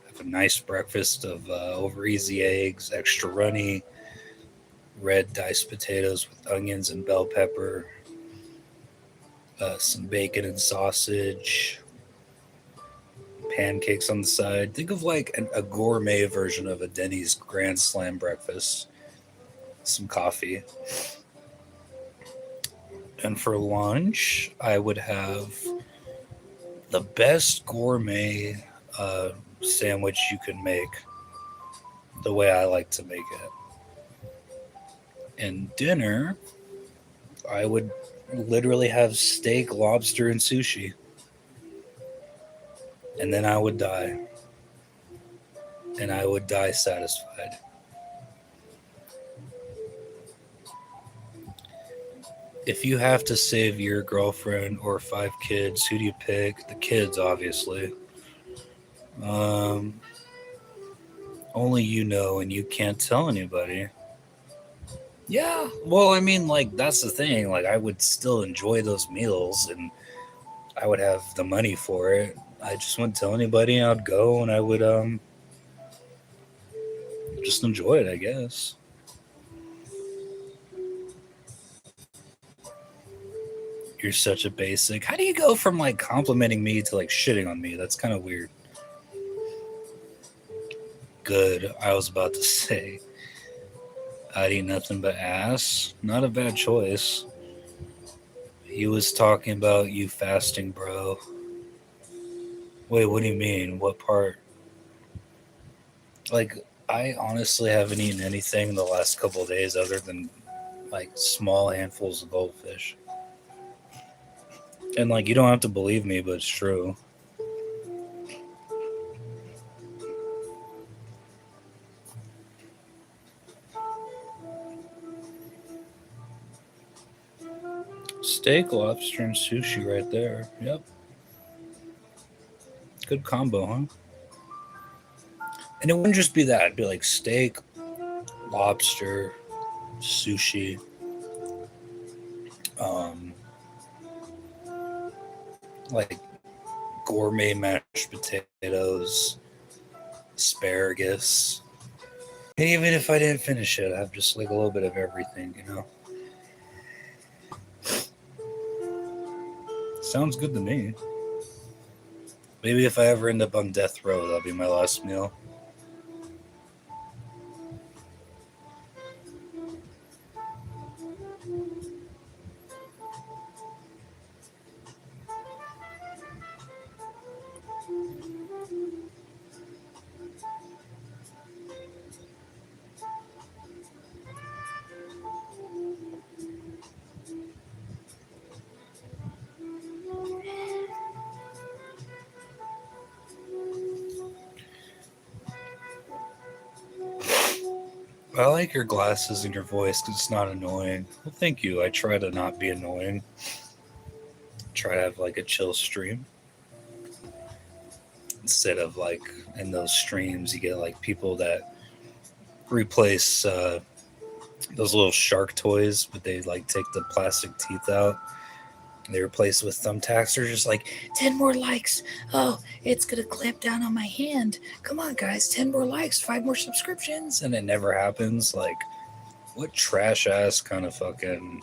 have a nice breakfast of over easy eggs, extra runny, red diced potatoes with onions and bell pepper, some bacon and sausage, pancakes on the side. Think of like a gourmet version of a Denny's Grand Slam breakfast. Some coffee. And for lunch, I would have the best gourmet sandwich you can make, the way I like to make it. And dinner, I would literally have steak, lobster, and sushi. And then I would die. And I would die satisfied. If you have to save your girlfriend or 5 kids, who do you pick? The kids, obviously. Um, only you know, and you can't tell anybody. Yeah, well, I mean, like, that's the thing. Like, I would still enjoy those meals, and I would have the money for it. I just wouldn't tell anybody. I'd go, and I would just enjoy it, I guess. You're such a basic. How do you go from like complimenting me to like shitting on me? That's kind of weird. Good. I was about to say, I'd eat nothing but ass. Not a bad choice. He was talking about you fasting, bro. Wait, what do you mean? What part? Like, I honestly haven't eaten anything the last couple of days other than like small handfuls of goldfish. And like, you don't have to believe me, but it's true. Steak, lobster, and sushi right there. Yep. Good combo, huh? And it wouldn't just be that. It'd be like steak, lobster, sushi, um, like gourmet mashed potatoes, asparagus. And even if I didn't finish it, I'd have just like a little bit of everything, you know? Sounds good to me. Maybe if I ever end up on death row, that'll be my last meal. I like your glasses and your voice because it's not annoying. Well, thank you. I try to not be annoying. Try to have like a chill stream instead of like in those streams you get like people that replace those little shark toys, but they like take the plastic teeth out. They replace it with thumbtacks. They're just like 10 more likes. Oh, it's gonna clamp down on my hand. Come on, guys, 10 more likes, 5 more subscriptions, and it never happens. Like, what trash ass kind of fucking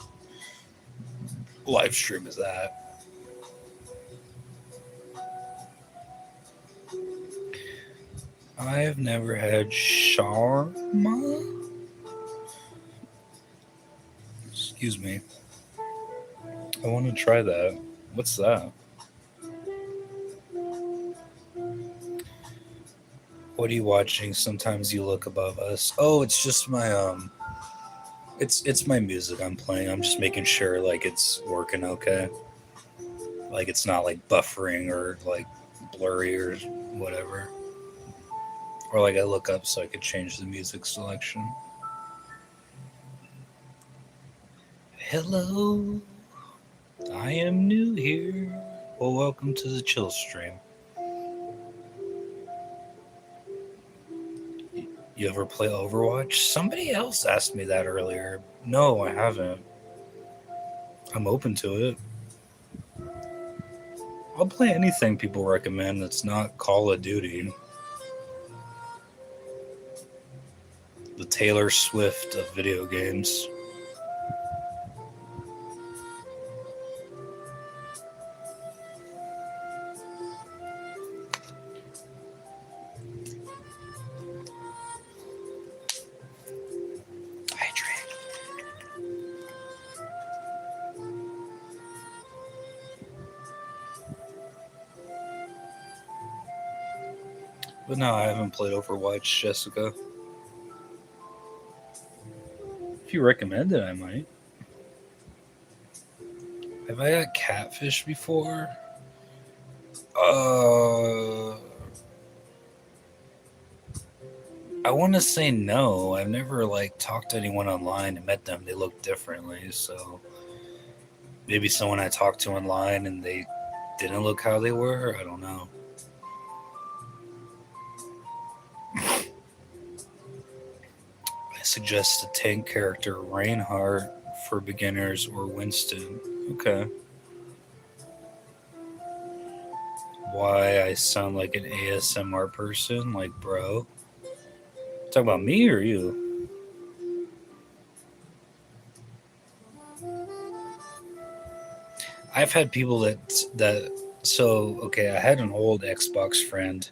live stream is that? I've never had shawarma. Excuse me. I want to try that. What's that? What are you watching? Sometimes you look above us. Oh, it's just my it's my music I'm playing. I'm just making sure like it's working okay. Like it's not like buffering or like blurry or whatever. Or like I look up so I could change the music selection. Hello, I am new here. Well, welcome to the chill stream. You ever play Overwatch? Somebody else asked me that earlier. No, I haven't. I'm open to it. I'll play anything people recommend that's not Call of Duty. The Taylor Swift of video games. Hydrate. But no, I haven't played Overwatch, Jessica. If you recommend it, I might. Have I got catfish before? I want to say no. I've never talked to anyone online and met them. They look differently, so maybe someone I talked to online and they didn't look how they were. I don't know. I suggest a tank character, Reinhardt, for beginners, or Winston. Okay. Why I sound like an ASMR person? Like, bro. Talking about me or you? I've had people that so okay. I had an old Xbox friend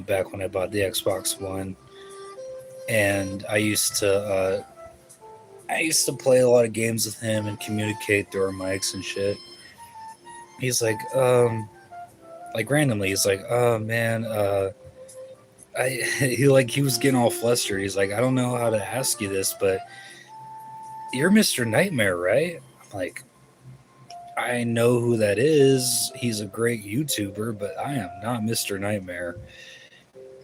back when I bought the Xbox One, and I used to play a lot of games with him and communicate through our mics and shit. He's like randomly, he's like, "Oh man, he was getting all flustered. He's like, I don't know how to ask you this, but you're Mr. Nightmare, right?" I'm like, I know who that is. He's a great YouTuber, but I am not Mr. Nightmare.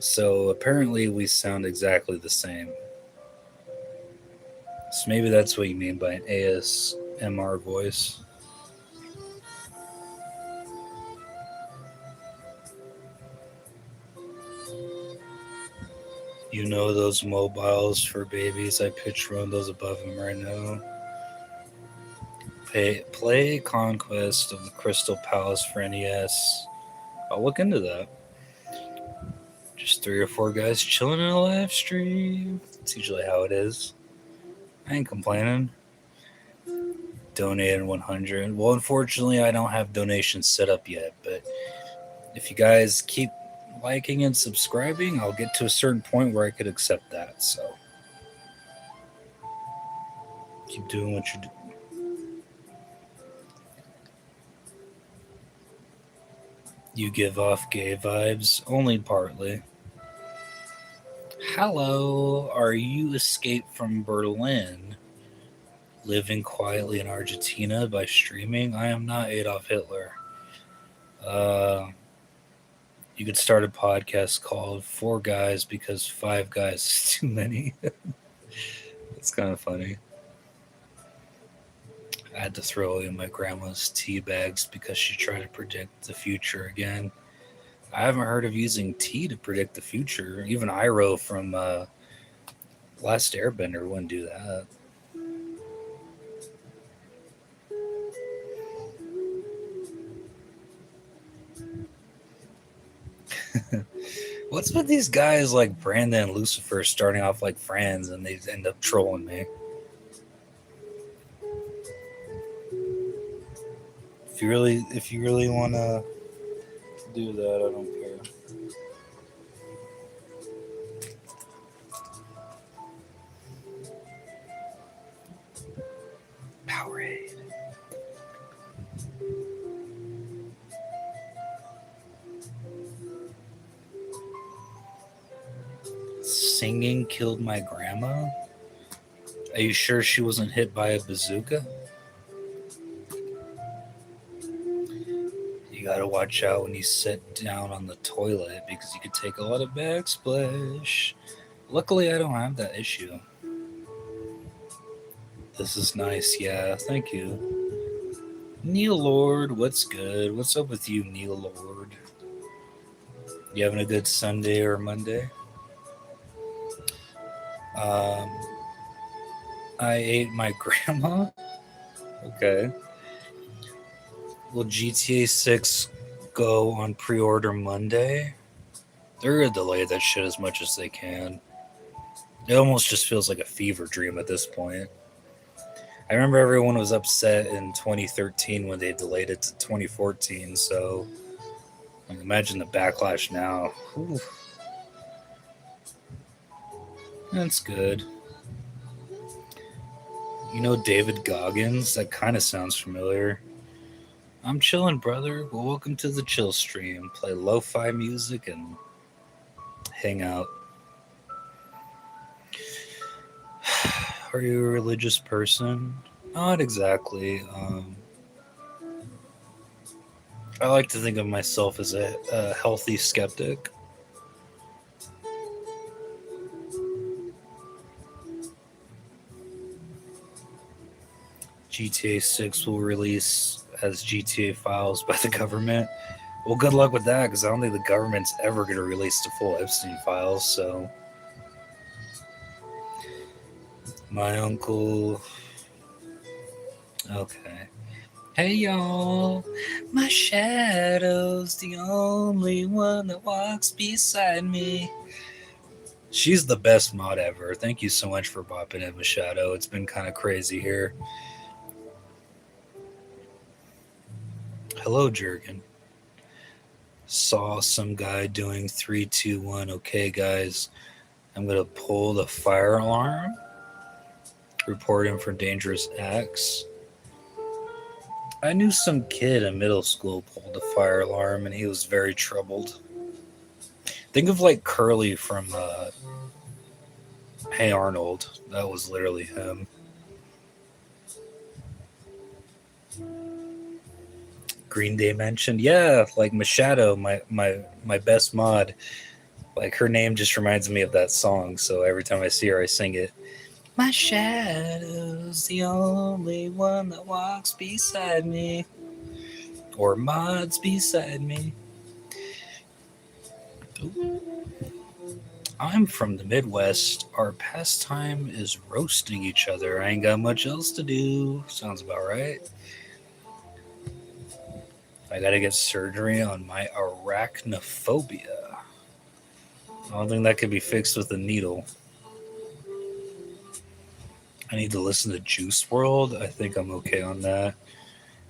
So apparently we sound exactly the same. So maybe that's what you mean by an ASMR voice. You know those mobiles for babies? I pitch run those above him right now. Play Conquest of the Crystal Palace for NES. I'll look into that. Just 3 or 4 guys chilling in a live stream. It's usually how it is. I ain't complaining. Donated 100. Well, unfortunately, I don't have donations set up yet, but if you guys keep liking and subscribing, I'll get to a certain point where I could accept that. So keep doing what you're doing. You give off gay vibes, only partly. Hello, are you escaped from Berlin? Living quietly in Argentina by streaming? I am not Adolf Hitler. You could start a podcast called 4 Guys because 5 guys is too many. It's kind of funny. I had to throw in my grandma's tea bags because she tried to predict the future again. I haven't heard of using tea to predict the future. Even Iroh from Last Airbender wouldn't do that. What's with these guys like Brandon and Lucifer starting off like friends and they end up trolling me? If you really want to do that, I don't care. Powerade. Singing killed my grandma? Are you sure she wasn't hit by a bazooka? You gotta watch out when you sit down on the toilet because you could take a lot of backsplash. Luckily, I don't have that issue. This is nice, yeah, thank you. Neil Lord, what's good? What's up with you, Neil Lord? You having a good Sunday or Monday? Um, I ate my grandma. Okay. Will GTA 6 go on pre-order Monday? They're gonna delay that shit as much as they can. It almost just feels like a fever dream at this point. I remember everyone was upset in 2013 when they delayed it to 2014, so imagine the backlash now. Whew. That's good. You know David Goggins? That kind of sounds familiar. I'm chilling, brother. Well, welcome to the chill stream. Play lo-fi music and hang out. Are you a religious person? Not exactly. I like to think of myself as a healthy skeptic. GTA 6 will release as GTA files by the government. Well, good luck with that, because I don't think the government's ever going to release the full Epstein files, so. My uncle. Okay. Hey, y'all. My shadow's the only one that walks beside me. She's the best mod ever. Thank you so much for bopping in, Shadow. It's been kind of crazy here. Hello, Jurgen. Saw some guy doing 3, 2, 1. Okay, guys. I'm going to pull the fire alarm. Report him for dangerous acts. I knew some kid in middle school pulled the fire alarm and he was very troubled. Think of like Curly from Hey Arnold. That was literally him. Green Day mentioned, yeah, like Machado, my best mod. Like her name just reminds me of that song, so every time I see her, I sing it. My shadow's the only one that walks beside me, or mods beside me. Ooh. I'm from the Midwest. Our pastime is roasting each other. I ain't got much else to do. Sounds about right. I gotta get surgery on my arachnophobia. I don't think that could be fixed with a needle. I need to listen to Juice World. I think I'm okay on that.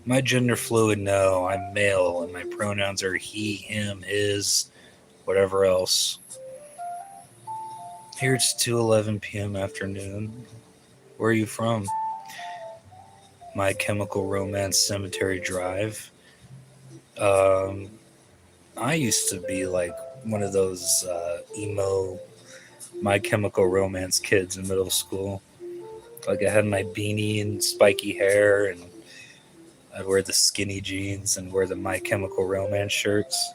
My gender fluid, no. I'm male, and my pronouns are he, him, his, whatever else. Here it's 2:11 p.m. afternoon. Where are you from? My Chemical Romance Cemetery Drive. I used to be like one of those emo My Chemical Romance kids in middle school. Like I had my beanie and spiky hair, and I'd wear the skinny jeans and wear the My Chemical Romance shirts.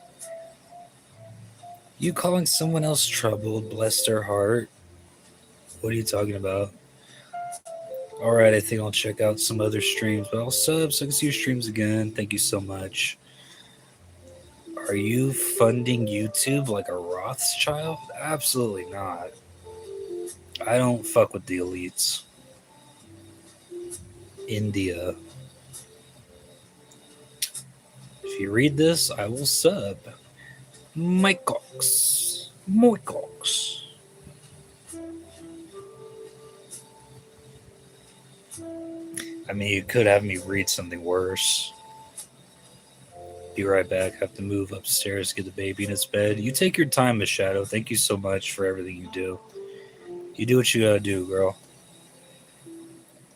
You calling someone else troubled? Bless their heart. What are you talking about? All right, I think I'll check out some other streams, but I'll sub so I can see your streams again. Thank you so much. Are you funding YouTube like a Rothschild? Absolutely not. I don't fuck with the elites. India. If you read this, I will sub. Mike Cox. Mike Cox. I mean, you could have me read something worse. Be right back. Have to move upstairs, get the baby in its bed. You take your time, Miss Shadow. Thank you so much for everything you do. You do what you gotta do, girl.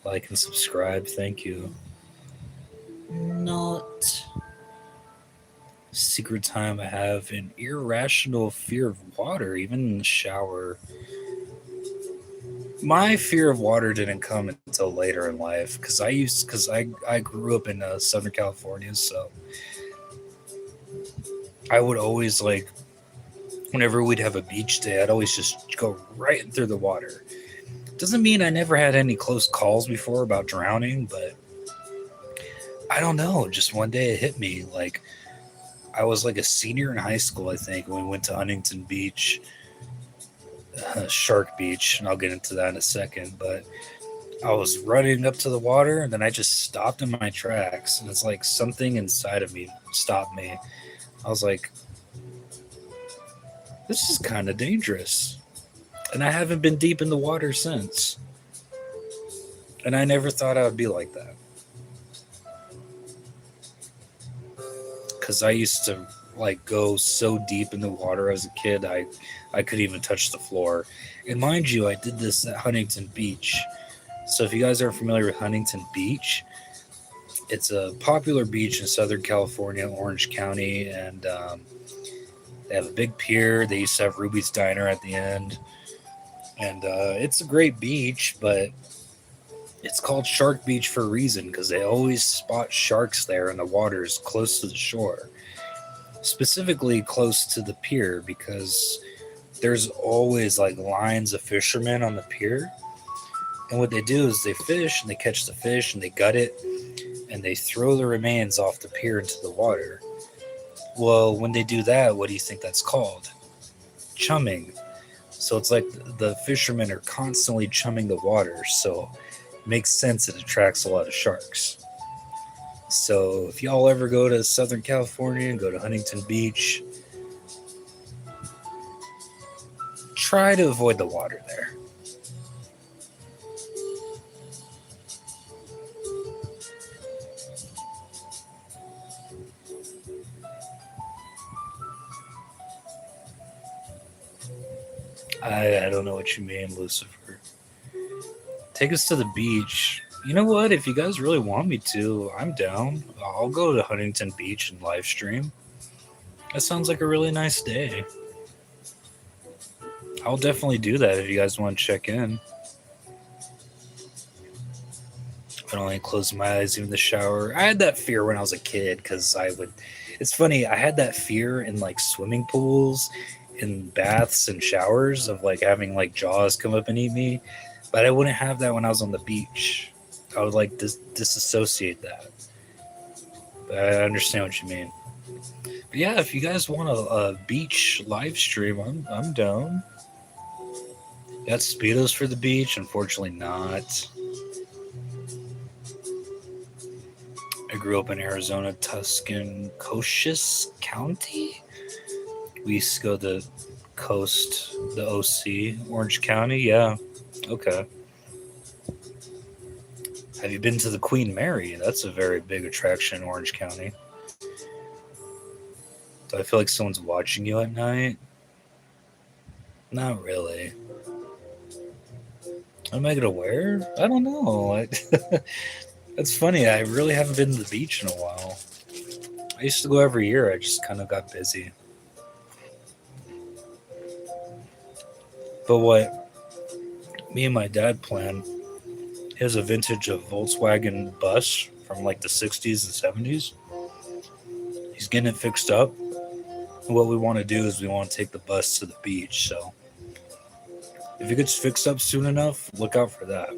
Like and subscribe. Thank you. Not. Secret time I have an irrational fear of water, even in the shower. My fear of water didn't come until later in life because I grew up in Southern California, so I would always like whenever we'd have a beach day, I'd always just go right through the water. Doesn't mean I never had any close calls before about drowning, but I don't know. Just one day it hit me. Like I was like a senior in high school, I think, when we went to Huntington Beach. Shark Beach, and I'll get into that in a second. But I was running up to the water, and then I just stopped in my tracks, and it's like something inside of me stopped me. I was like, this is kind of dangerous. And I haven't been deep in the water since. And I never thought I would be like that. Because I used to like go so deep in the water as a kid, I could even touch the floor. And mind you, I did this at Huntington Beach. So if you guys aren't familiar with Huntington Beach, it's a popular beach in Southern California, Orange County, and they have a big pier. They used to have Ruby's Diner at the end, and it's a great beach, but it's called Shark Beach for a reason because they always spot sharks there in the waters close to the shore, specifically close to the pier because there's always like lines of fishermen on the pier. And what they do is they fish and they catch the fish and they gut it and they throw the remains off the pier into the water. Well, when they do that, what do you think that's called? Chumming. So it's like the fishermen are constantly chumming the water. So it makes sense it attracts a lot of sharks. So if y'all ever go to Southern California and go to Huntington Beach, try to avoid the water there. I don't know what you mean, Lucifer. Take us to the beach. You know what? If you guys really want me to, I'm down. I'll go to Huntington Beach and live stream. That sounds like a really nice day. I'll definitely do that if you guys want to check in. I only close my eyes even in the shower. I had that fear when I was a kid because I would. It's funny. I had that fear in like swimming pools, in baths and showers of like having like jaws come up and eat me, but I wouldn't have that when I was on the beach. I would like disassociate that. But I understand what you mean. But yeah, if you guys want a beach live stream, I'm down. Got speedos for the beach? Unfortunately, not. I grew up in Arizona, Tuscaloosa County. We used to go to the coast, the OC, Orange County. Yeah, okay. Have you been to the Queen Mary? That's a very big attraction in Orange County. Do I feel like someone's watching you at night? Not really. Am I gonna wear? I don't know. That's funny. I really haven't been to the beach in a while. I used to go every year. I just kind of got busy. But what me and my dad planned is a vintage of Volkswagen bus from like the 60s and 70s. He's getting it fixed up. And what we want to do is we want to take the bus to the beach. So if it gets fixed up soon enough, look out for that.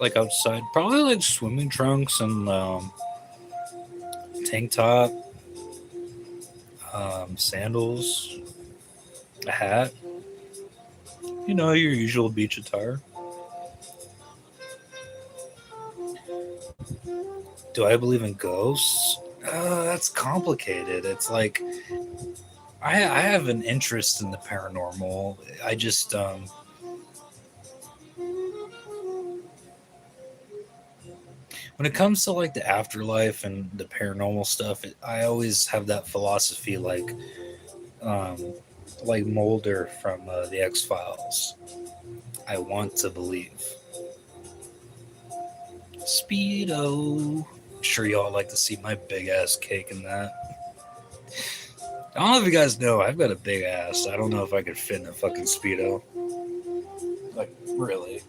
Like outside, probably like swimming trunks and tank top, sandals, a hat. You know, your usual beach attire. Do I believe in ghosts? That's complicated. It's like I have an interest in the paranormal. I just when it comes to like the afterlife and the paranormal stuff, I always have that philosophy um, like Mulder from the X Files. I want to believe. Speedo. I'm sure y'all like to see my big ass cake in that. I don't know if you guys know, I've got a big ass. I don't know if I could fit in a fucking Speedo. Like, really.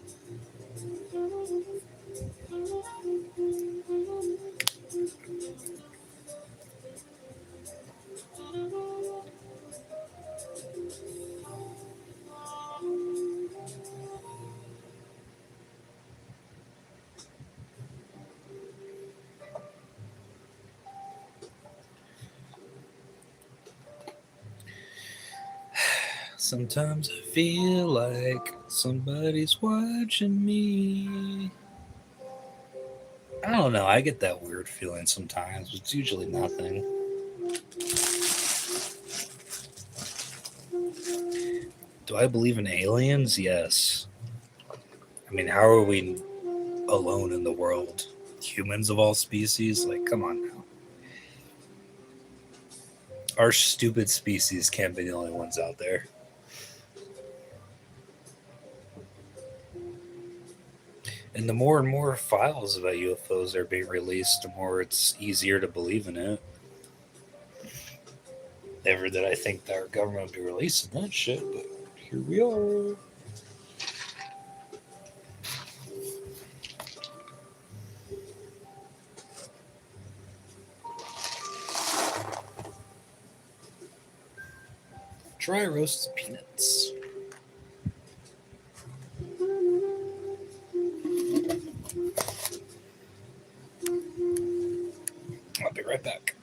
Sometimes I feel like somebody's watching me. I don't know. I get that weird feeling sometimes. It's usually nothing. Do I believe in aliens? Yes. I mean, how are we alone in the world? Humans of all species? Like, come on now. Our stupid species can't be the only ones out there. And the more and more files about UFOs are being released, the more it's easier to believe in it. Never did I think that our government would be releasing that shit, but here we are. Dry roasted peanuts. I'll be right back.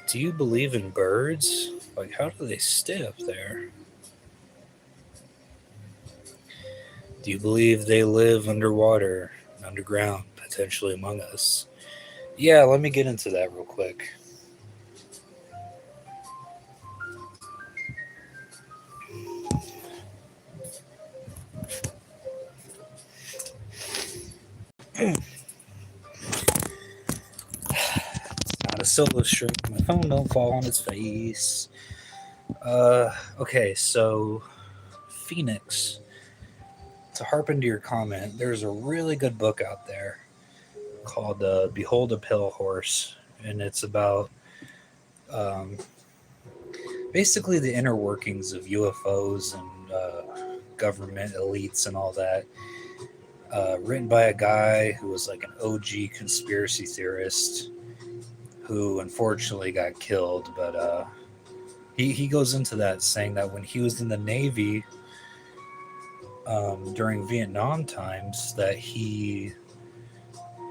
Do you believe in birds? Like, how do they stay up there? Do you believe they live underwater, underground, potentially among us? Yeah, let me get into that real quick. Not a solo stream. My phone don't fall on its face. Okay, so Phoenix. To harpen to your comment, there's a really good book out there called "Behold a Pale Horse," and it's about um, basically the inner workings of UFOs and government elites and all that. Written by a guy who was like an OG conspiracy theorist who unfortunately got killed, but he goes into that saying that when he was in the Navy during Vietnam times, that he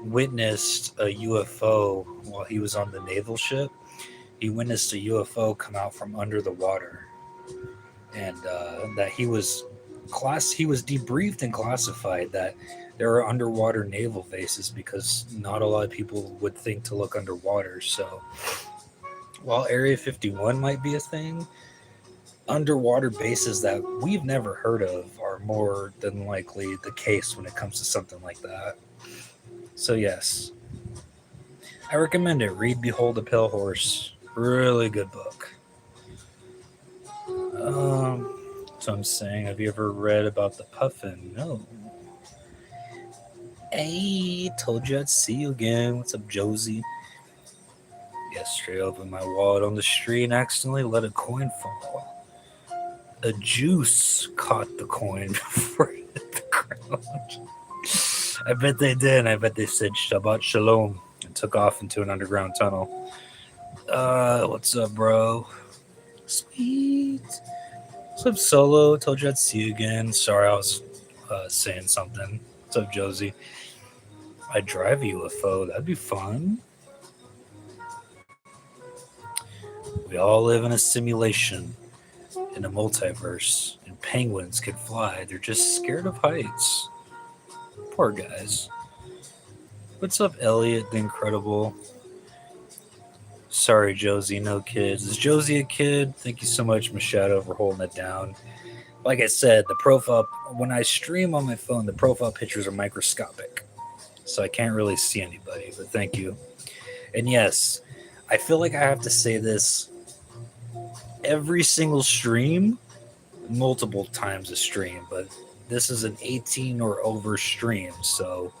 witnessed a UFO while he was on the naval ship. He witnessed a UFO come out from under the water, and that he was debriefed and classified that there are underwater naval bases because not a lot of people would think to look underwater. So while Area 51 might be a thing, underwater bases that we've never heard of are more than likely the case when it comes to something like that. So yes, I recommend it. Read Behold a Pale Horse. Really good book. So I'm saying, have you ever read about the puffin? No. Hey, told you I'd see you again. What's up, Josie? Yesterday, I opened my wallet on the street and accidentally let a coin fall. A juice caught the coin before it hit the ground. I bet they did. I bet they said Shabbat Shalom and took off into an underground tunnel. What's up, bro? Sweet. What's up, Solo? Told you I'd see you again. Sorry, I was saying something. What's up, Josie? I'd drive a UFO. That'd be fun. We all live in a simulation, in a multiverse, in penguins can fly. They're just scared of heights. Poor guys. What's up, Elliot the Incredible? Sorry, Josie, no kids. Is Josie a kid? Thank you so much, Machado, for holding it down. Like I said, the profile, when I stream on my phone, the profile pictures are microscopic. So I can't really see anybody, but thank you. And yes, I feel like I have to say this every single stream, multiple times a stream, but this is an 18 or over stream. So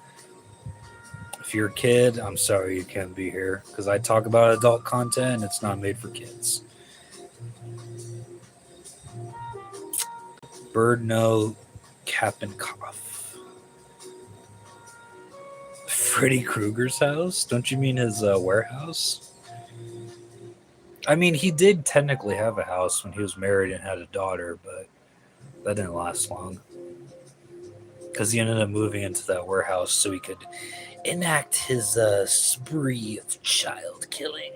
if you're a kid, I'm sorry you can't be here because I talk about adult content and it's not made for kids. Bird no cap and cough. Freddy Krueger's house? Don't you mean his warehouse? I mean, he did technically have a house when he was married and had a daughter, but that didn't last long. Because he ended up moving into that warehouse so he could enact his spree of child killing.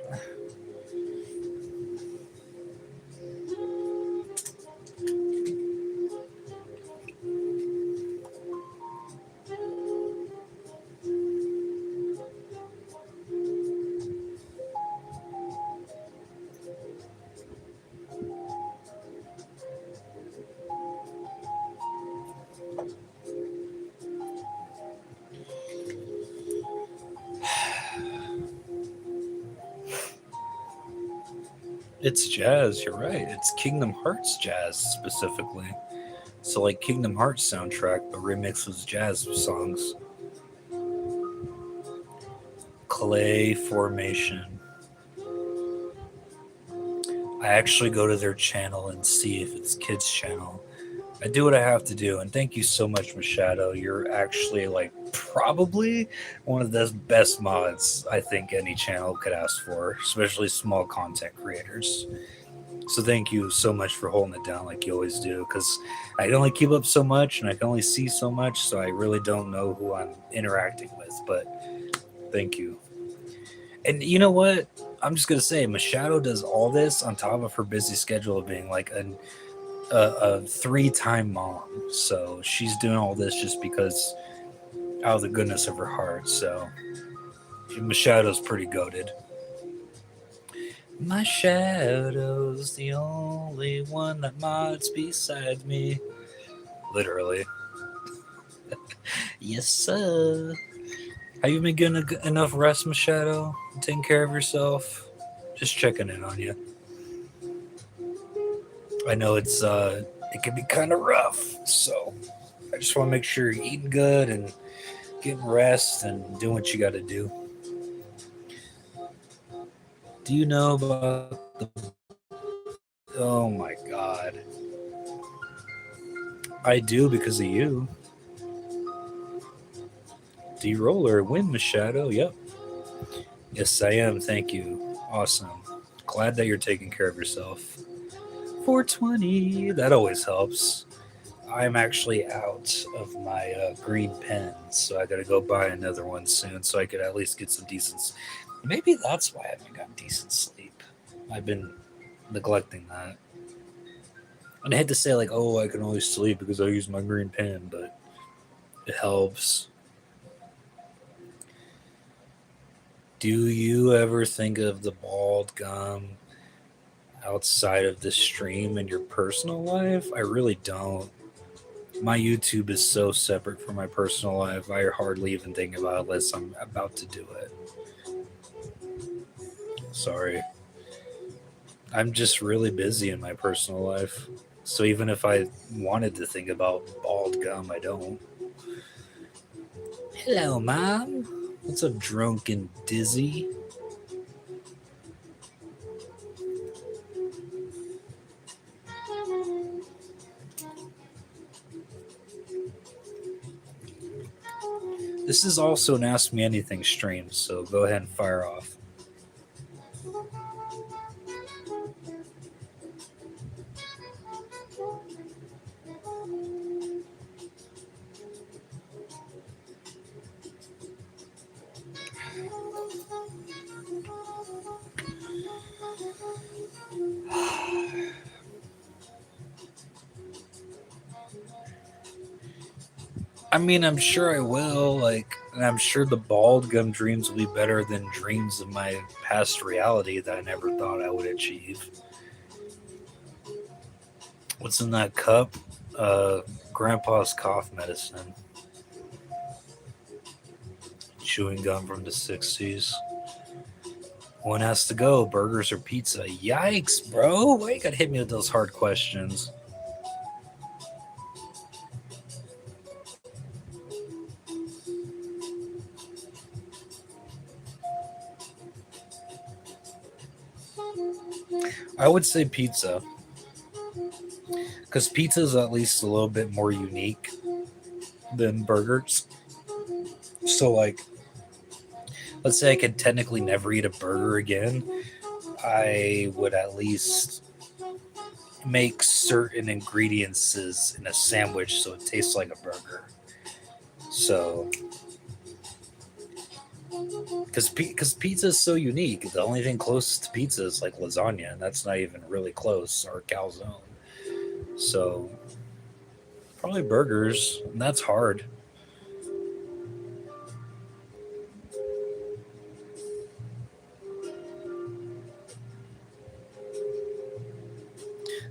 It's jazz, you're right. It's Kingdom Hearts jazz specifically. So like Kingdom Hearts soundtrack, but remixed with jazz songs. Clay Formation. I actually go to their channel and see if it's kids' channel. I do what I have to do, and thank you so much, Machado. You're actually like probably one of the best mods I think any channel could ask for, especially small content creators. So thank you so much for holding it down like you always do, because I can only keep up so much and I can only see so much, so I really don't know who I'm interacting with. But thank you. And you know what? I'm just gonna say, Machado does all this on top of her busy schedule of being like a 3-time mom. So she's doing all this just because out of the goodness of her heart. So Machado's pretty goated. My shadow's the only one that mods beside me. Literally. Yes, sir. Have you been getting enough rest, Machado? Taking care of yourself? Just checking in on you. I know it can be kind of rough, so I just want to make sure you're eating good and getting rest and doing what you got to do. Do you know about the? Oh my God, I do because of you. D-roller, win, Machado. Yep. Yes, I am. Thank you. Awesome. Glad that you're taking care of yourself. 420. That always helps. I'm actually out of my green pens, so I got to go buy another one soon so I could at least get some decent. Maybe that's why I haven't gotten decent sleep. I've been neglecting that. And I hate to say like, oh, I can only sleep because I use my green pen, but it helps. Do you ever think of the bald gum outside of the stream in your personal life? I really don't. My YouTube is so separate from my personal life. I hardly even think about it unless I'm about to do it. Sorry. I'm just really busy in my personal life. So even if I wanted to think about bald gum, I don't. Hello, Mom. What's up, drunk and dizzy? This is also an Ask Me Anything stream, so go ahead and fire off. I mean, I'm sure I will. Like, and I'm sure the bald gum dreams will be better than dreams of my past reality that I never thought I would achieve. What's in that cup? Uh, Grandpa's cough medicine. Chewing gum from the 60s. One has to go. Burgers or pizza? Yikes, bro. Why you gotta hit me with those hard questions? I would say pizza. Because pizza is at least a little bit more unique than burgers. So, like, let's say I could technically never eat a burger again. I would at least make certain ingredients in a sandwich so it tastes like a burger. So, because pizza is so unique, the only thing close to pizza is like lasagna, and that's not even really close, or calzone. So, probably burgers, and that's hard.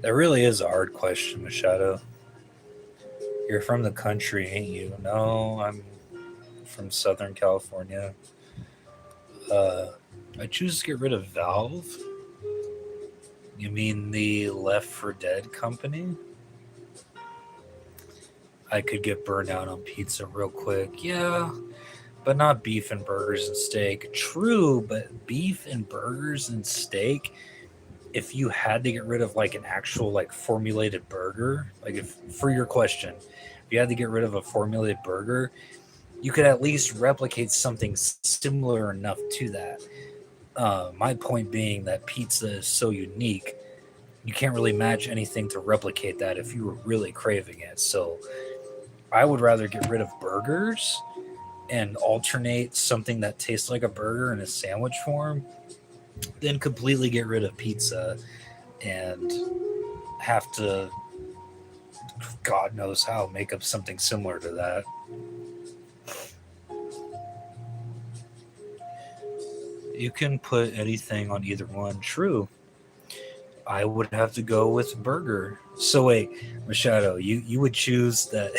That really is a hard question, Machado. You're from the country, ain't you? No, I'm from Southern California. Uh, I choose to get rid of Valve. You mean the Left for Dead company? I could get burned out on pizza real quick. Yeah, but not beef and burgers and steak. True, but beef and burgers and steak, if you had to get rid of like an actual like formulated burger, like if for your question, if you had to get rid of a formulated burger, you could at least replicate something similar enough to that. My point being that pizza is so unique, you can't really match anything to replicate that if you were really craving it. So I would rather get rid of burgers and alternate something that tastes like a burger in a sandwich form than completely get rid of pizza and have to, God knows how, make up something similar to that. You can put anything on either one. True. I would have to go with burger. So wait, Machado, you would choose that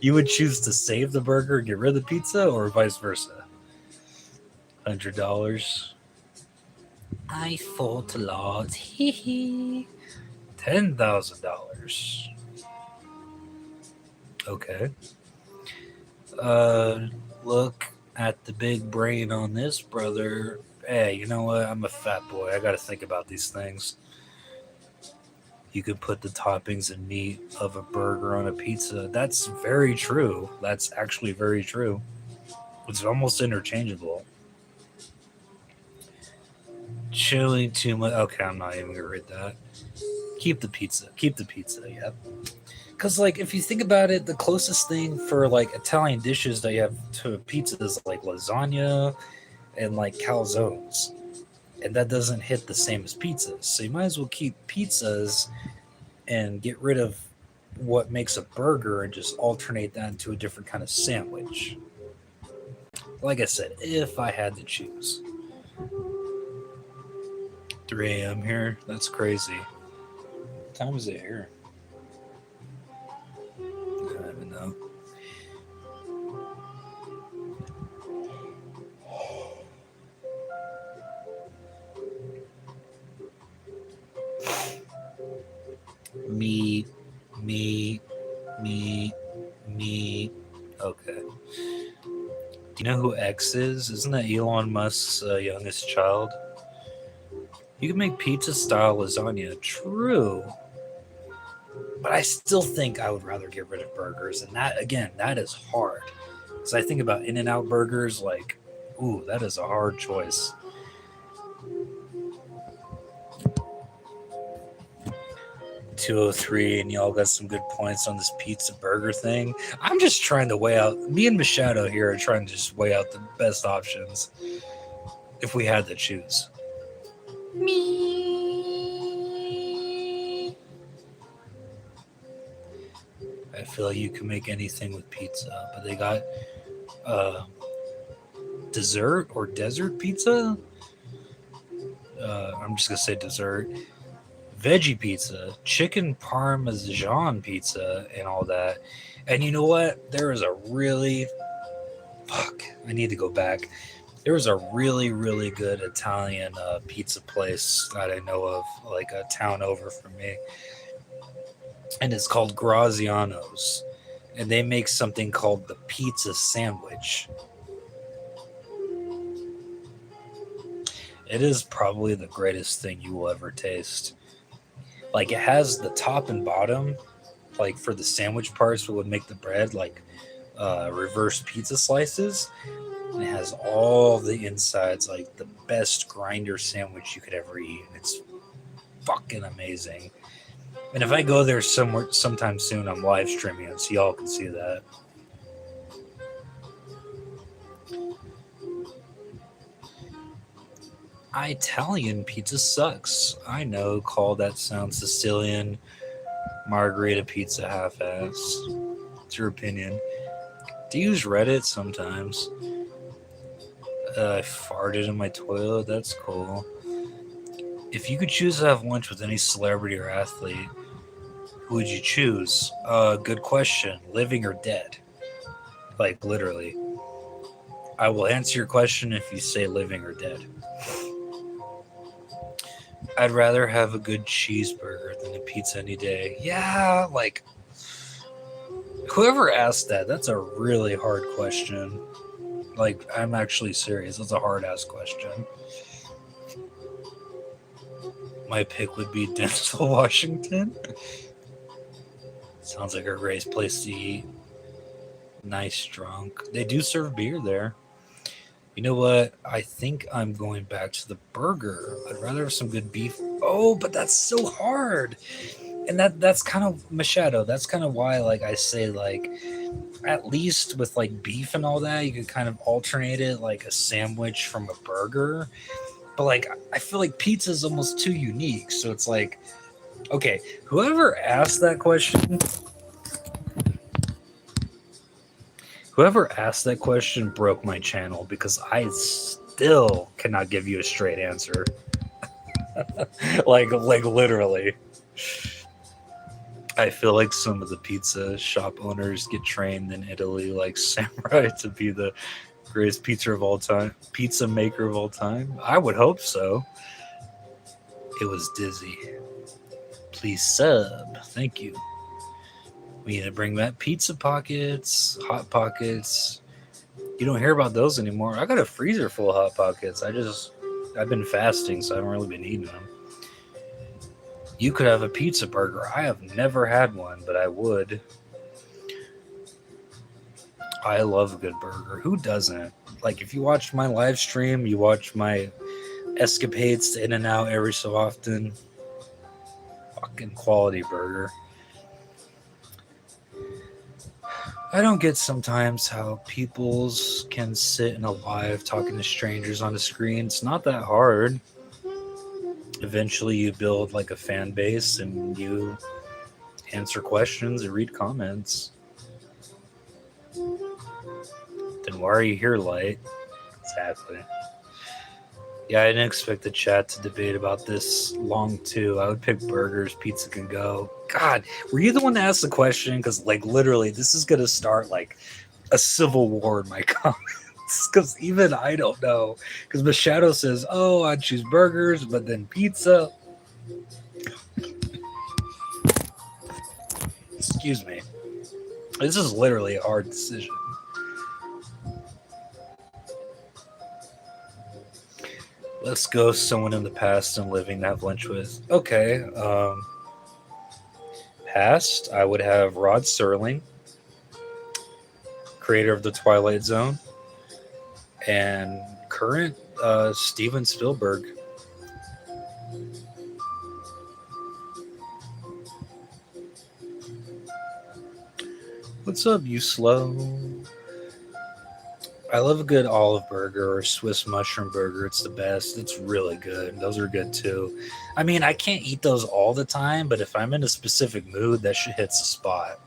you would choose to save the burger and get rid of the pizza, or vice versa? $100. I fought a lot. Hee hee. $10,000. Okay. Uh, Look at the big brain on this, brother. Hey, you know what? I'm a fat boy. I got to think about these things. You could put the toppings and meat of a burger on a pizza. That's very true. That's actually very true. It's almost interchangeable. Chewing too much. Okay, I'm not even gonna read that. Keep the pizza. Keep the pizza. Yep. Because like, if you think about it, the closest thing for like Italian dishes that you have to pizza is like lasagna and like calzones, and that doesn't hit the same as pizzas. So you might as well keep pizzas and get rid of what makes a burger and just alternate that into a different kind of sandwich. Like I said, if I had to choose. 3 a.m. here? That's crazy. What time is it here? I don't even know. Me, me, me, me. Okay. Do you know who X is? Isn't that Elon Musk's youngest child? You can make pizza style lasagna. True. But I still think I would rather get rid of burgers. And that, again, that is hard. Because I think about In-N-Out burgers, like, ooh, that is a hard choice. 203, and y'all got some good points on this pizza burger thing. I'm just trying to weigh out, me and Machado here are trying to just weigh out the best options if we had to choose. Me. I feel like you can make anything with pizza, but they got uh, dessert or desert pizza. I'm just gonna say dessert, veggie pizza, chicken parmesan pizza, and all that. And you know what? There is a really fuck. I need to go back. There was a really, really good Italian pizza place that I know of, like a town over from me, and it's called Graziano's. And they make something called the pizza sandwich. It is probably the greatest thing you will ever taste. Like, it has the top and bottom, like for the sandwich parts, what would make the bread like reverse pizza slices. And it has all the insides, like the best grinder sandwich you could ever eat. It's fucking amazing. And if I go there somewhere sometime soon, I'm live streaming it so y'all can see that. Italian pizza sucks. I know, call that sound Sicilian margherita pizza half-ass. It's your opinion. Do you use Reddit sometimes? I farted in my toilet. That's cool. If you could choose to have lunch with any celebrity or athlete, who would you choose? Good question. Living or dead? Like, literally. I will answer your question if you say living or dead. I'd rather have a good cheeseburger than a pizza any day. Yeah, like, whoever asked that, that's a really hard question. Like, I'm actually serious. That's a hard-ass question. My pick would be Denzel Washington. Sounds like a great place to eat. Nice drunk. They do serve beer there. You know what? I think I'm going back to the burger. I'd rather have some good beef. Oh, but that's so hard. And that's kind of Machado. That's kind of why, like, I say, like, at least with like beef and all that, you could kind of alternate it like a sandwich from a burger. But like, I feel like pizza is almost too unique. So it's like, okay, whoever asked that question broke my channel because I still cannot give you a straight answer. like literally. I feel like some of the pizza shop owners get trained in Italy like samurai to be the greatest pizza maker of all time. I would hope so. It was Dizzy. Please sub. Thank you. We need to bring back pizza pockets, hot pockets. You don't hear about those anymore. I got a freezer full of hot pockets. I've been fasting, so I haven't really been eating them. You could have a pizza burger. I have never had one, but I would. I love a good burger. Who doesn't? Like, if you watch my live stream, you watch my escapades to In-N-Out every so often. Fucking quality burger. I don't get sometimes how peoples can sit in a live talking to strangers on a screen. It's not that hard. Eventually you build like a fan base and you answer questions and read comments. Then why are you here, Light? Exactly. Yeah, I didn't expect the chat to debate about this long too. I would pick burgers, pizza can go. God, were you the one that asked the question? Because like literally this is gonna start like a civil war in my comments. Because even I don't know. Because Machado says, oh, I'd choose burgers, but then pizza. Excuse me. This is literally a hard decision. Let's go someone in the past and living to have lunch with. Okay. Past, I would have Rod Serling, creator of the Twilight Zone. And current, Steven Spielberg. What's up, you slow? I love a good olive burger or Swiss mushroom burger. It's the best. It's really good. Those are good too. I mean, I can't eat those all the time, but if I'm in a specific mood, that shit hits the spot.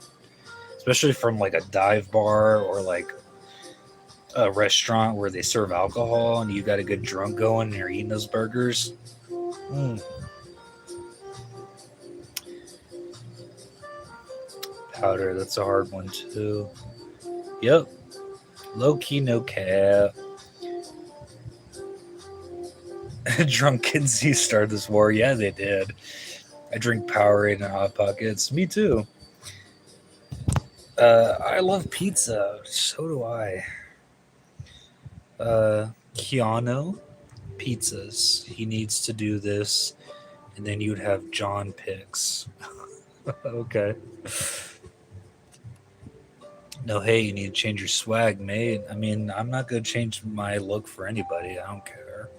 especially from like a dive bar or like a restaurant where they serve alcohol and you got a good drunk going and you're eating those burgers. Mm. Powder, that's a hard one too. Yep. Low key, no cap. Drunk kids who started this war. Yeah, they did. I drink Powerade and Hot Pockets. Me too. I love pizza. So do I. Keanu, pizzas. He needs to do this. And then you'd have John picks. Okay. No, hey, you need to change your swag, mate. I mean, I'm not going to change my look for anybody. I don't care.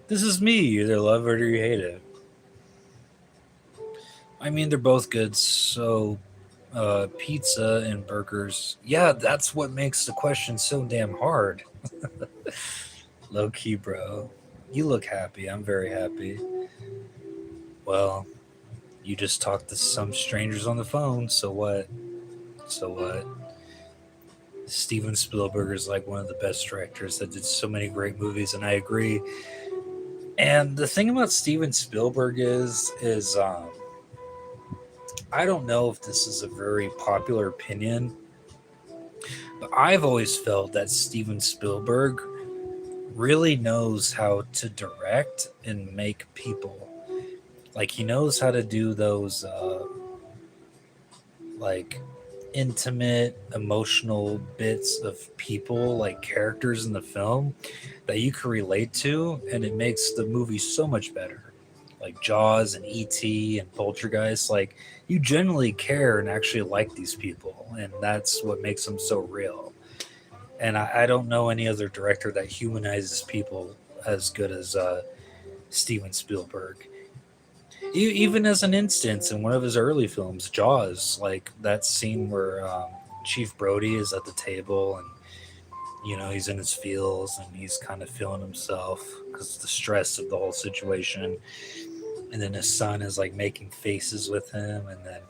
This is me. You either love it or you hate it. I mean, they're both good. So, pizza and burgers. Yeah, that's what makes the question so damn hard. Low key, bro. You look happy. I'm very happy. Well, you just talked to some strangers on the phone. So what? So what? Steven Spielberg is like one of the best directors that did so many great movies, and I agree. And the thing about Steven Spielberg is I don't know if this is a very popular opinion, but I've always felt that Steven Spielberg really knows how to direct and make people. Like he knows how to do those like intimate emotional bits of people, like characters in the film that you can relate to, and it makes the movie so much better. Like Jaws and E.T. and Poltergeist, like you genuinely care and actually like these people, and that's what makes them so real. And I don't know any other director that humanizes people as good as Steven Spielberg. Even as an instance, in one of his early films, Jaws, like that scene where Chief Brody is at the table and he's in his feels and he's kind of feeling himself because the stress of the whole situation, and then his son is like making faces with him, and then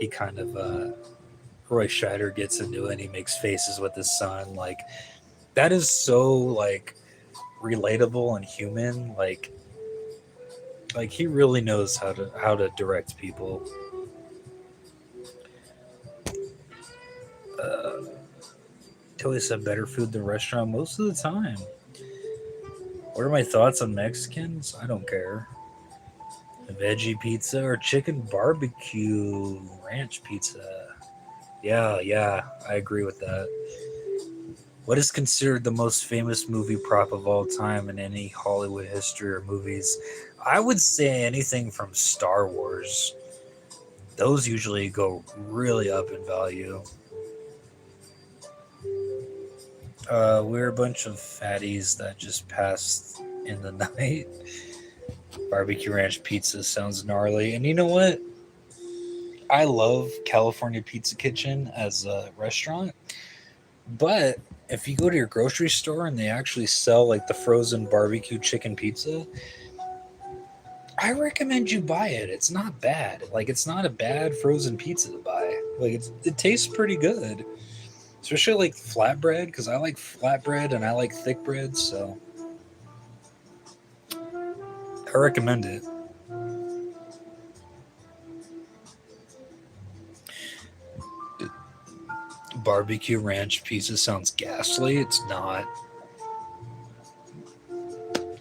he kind of Roy Scheider gets into it and he makes faces with his son. Like that is so like relatable and human. Like he really knows how to direct people. Uh, Tilly said better food than restaurant most of the time. What are my thoughts on Mexicans? I don't care. A veggie pizza or chicken barbecue ranch pizza? Yeah, I agree with that. What is considered the most famous movie prop of all time in any Hollywood history or movies? I would say anything from Star Wars. Those usually go really up in value. We're a bunch of fatties that just passed in the night. Barbecue ranch pizza sounds gnarly. And you know what? I love California Pizza Kitchen as a restaurant. But if you go to your grocery store and they actually sell like the frozen barbecue chicken pizza, I recommend you buy it. It's not bad. Like it's not a bad frozen pizza to buy. Like it tastes pretty good. Especially like flatbread, because I like flatbread and I like thick bread, so I recommend it. Barbecue ranch pizza sounds ghastly. It's not.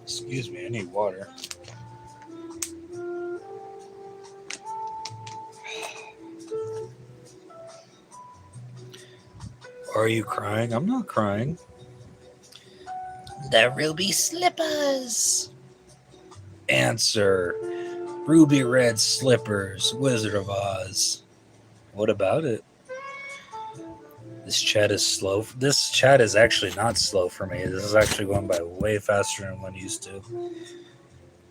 Excuse me, I need water. Are you crying? I'm not crying. The ruby slippers. Answer. Ruby red slippers, Wizard of Oz. What about it? This chat is slow. This chat is actually not slow for me. This is actually going by way faster than one used to.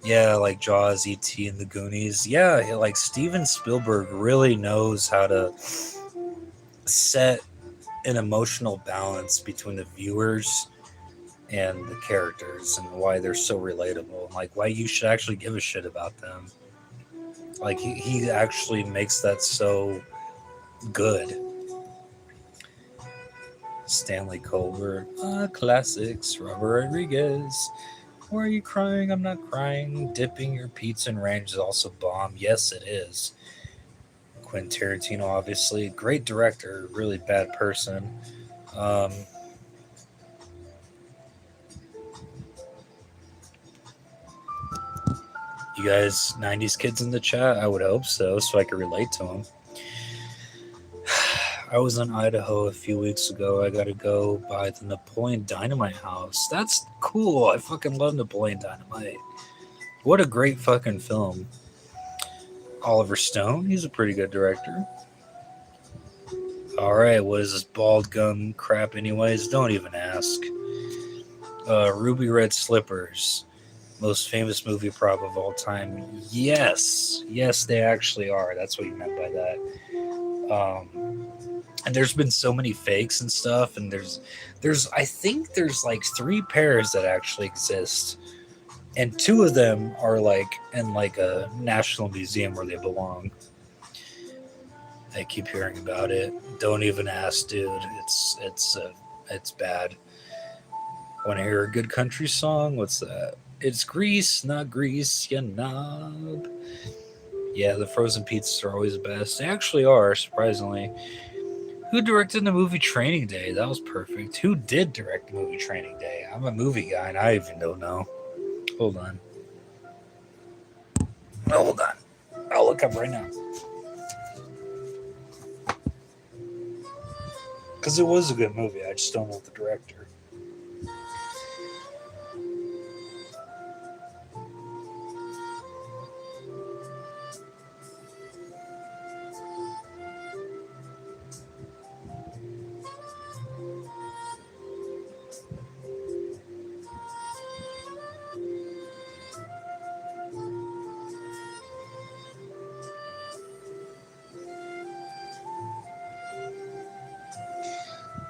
Yeah, like Jaws, E.T., and the Goonies. Yeah, like Steven Spielberg really knows how to set an emotional balance between the viewers and the characters and why they're so relatable and like why you should actually give a shit about them. Like he actually makes that so good. Stanley Colbert, classics. Robert Rodriguez, why are you crying? I'm not crying. Dipping your pizza in ranch is also bomb. Yes, it is. Quentin Tarantino, obviously, great director, really bad person. Um, you guys, 90s kids in the chat? I would hope so I could relate to them. I was in Idaho a few weeks ago. I got to go by the Napoleon Dynamite house. That's cool. I fucking love Napoleon Dynamite. What a great fucking film. Oliver Stone, he's a pretty good director. All right, what is this bald gum crap, anyways? Don't even ask. Ruby Red Slippers, most famous movie prop of all time. Yes, they actually are. That's what you meant by that. And there's been so many fakes and stuff, and there's I think there's like 3 pairs that actually exist, and 2 of them are like in like a national museum where they belong. I keep hearing about it. Don't even ask, dude. It's bad. Want to hear a good country song? What's that? It's Grease, not Grease, you knob. Yeah, the frozen pizzas are always the best. They actually are, surprisingly. Who directed the movie Training Day? That was perfect. Who did direct the movie Training Day? I'm a movie guy, and I even don't know. Hold on. Hold on. I'll look up right now. Because it was a good movie. I just don't know the director.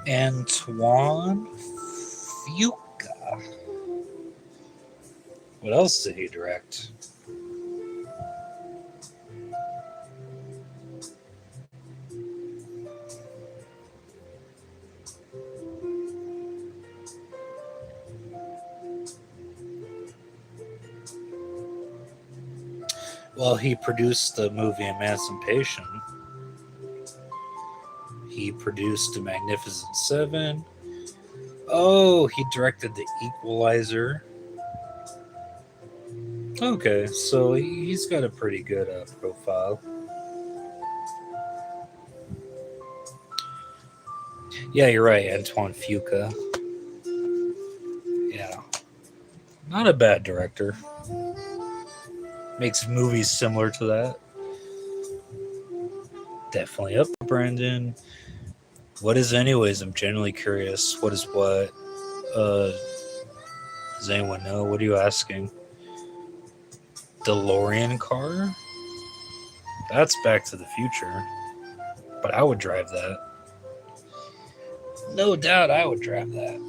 Antoine Fuqua. What else did he direct? Well, he produced the movie Emancipation. He produced The Magnificent Seven. Oh, he directed The Equalizer. Okay, so he's got a pretty good profile. Yeah, you're right, Antoine Fuqua. Yeah. Not a bad director. Makes movies similar to that. Definitely up, Brandon. What is anyways? I'm genuinely curious. What is what? Does anyone know? What are you asking? DeLorean car? That's Back to the Future. But I would drive that. No doubt I would drive that.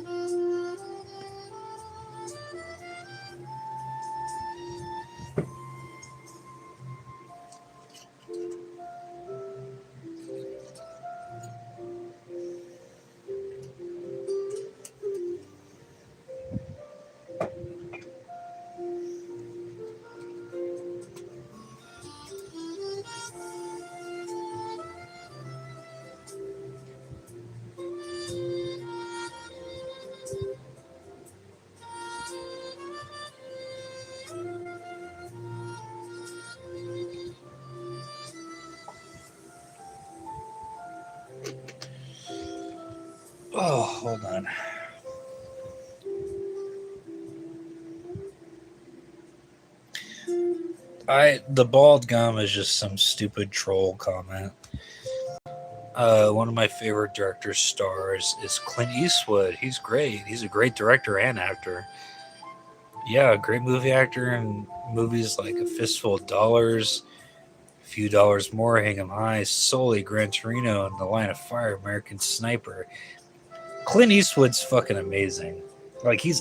Oh, hold on. The bald gum is just some stupid troll comment. One of my favorite director stars is Clint Eastwood. He's great. He's a great director and actor. Yeah, great movie actor in movies like A Fistful of Dollars, A Few Dollars More, Hang 'em High, Sully, Gran Torino, and The Line of Fire, American Sniper. Clint Eastwood's fucking amazing. Like, he's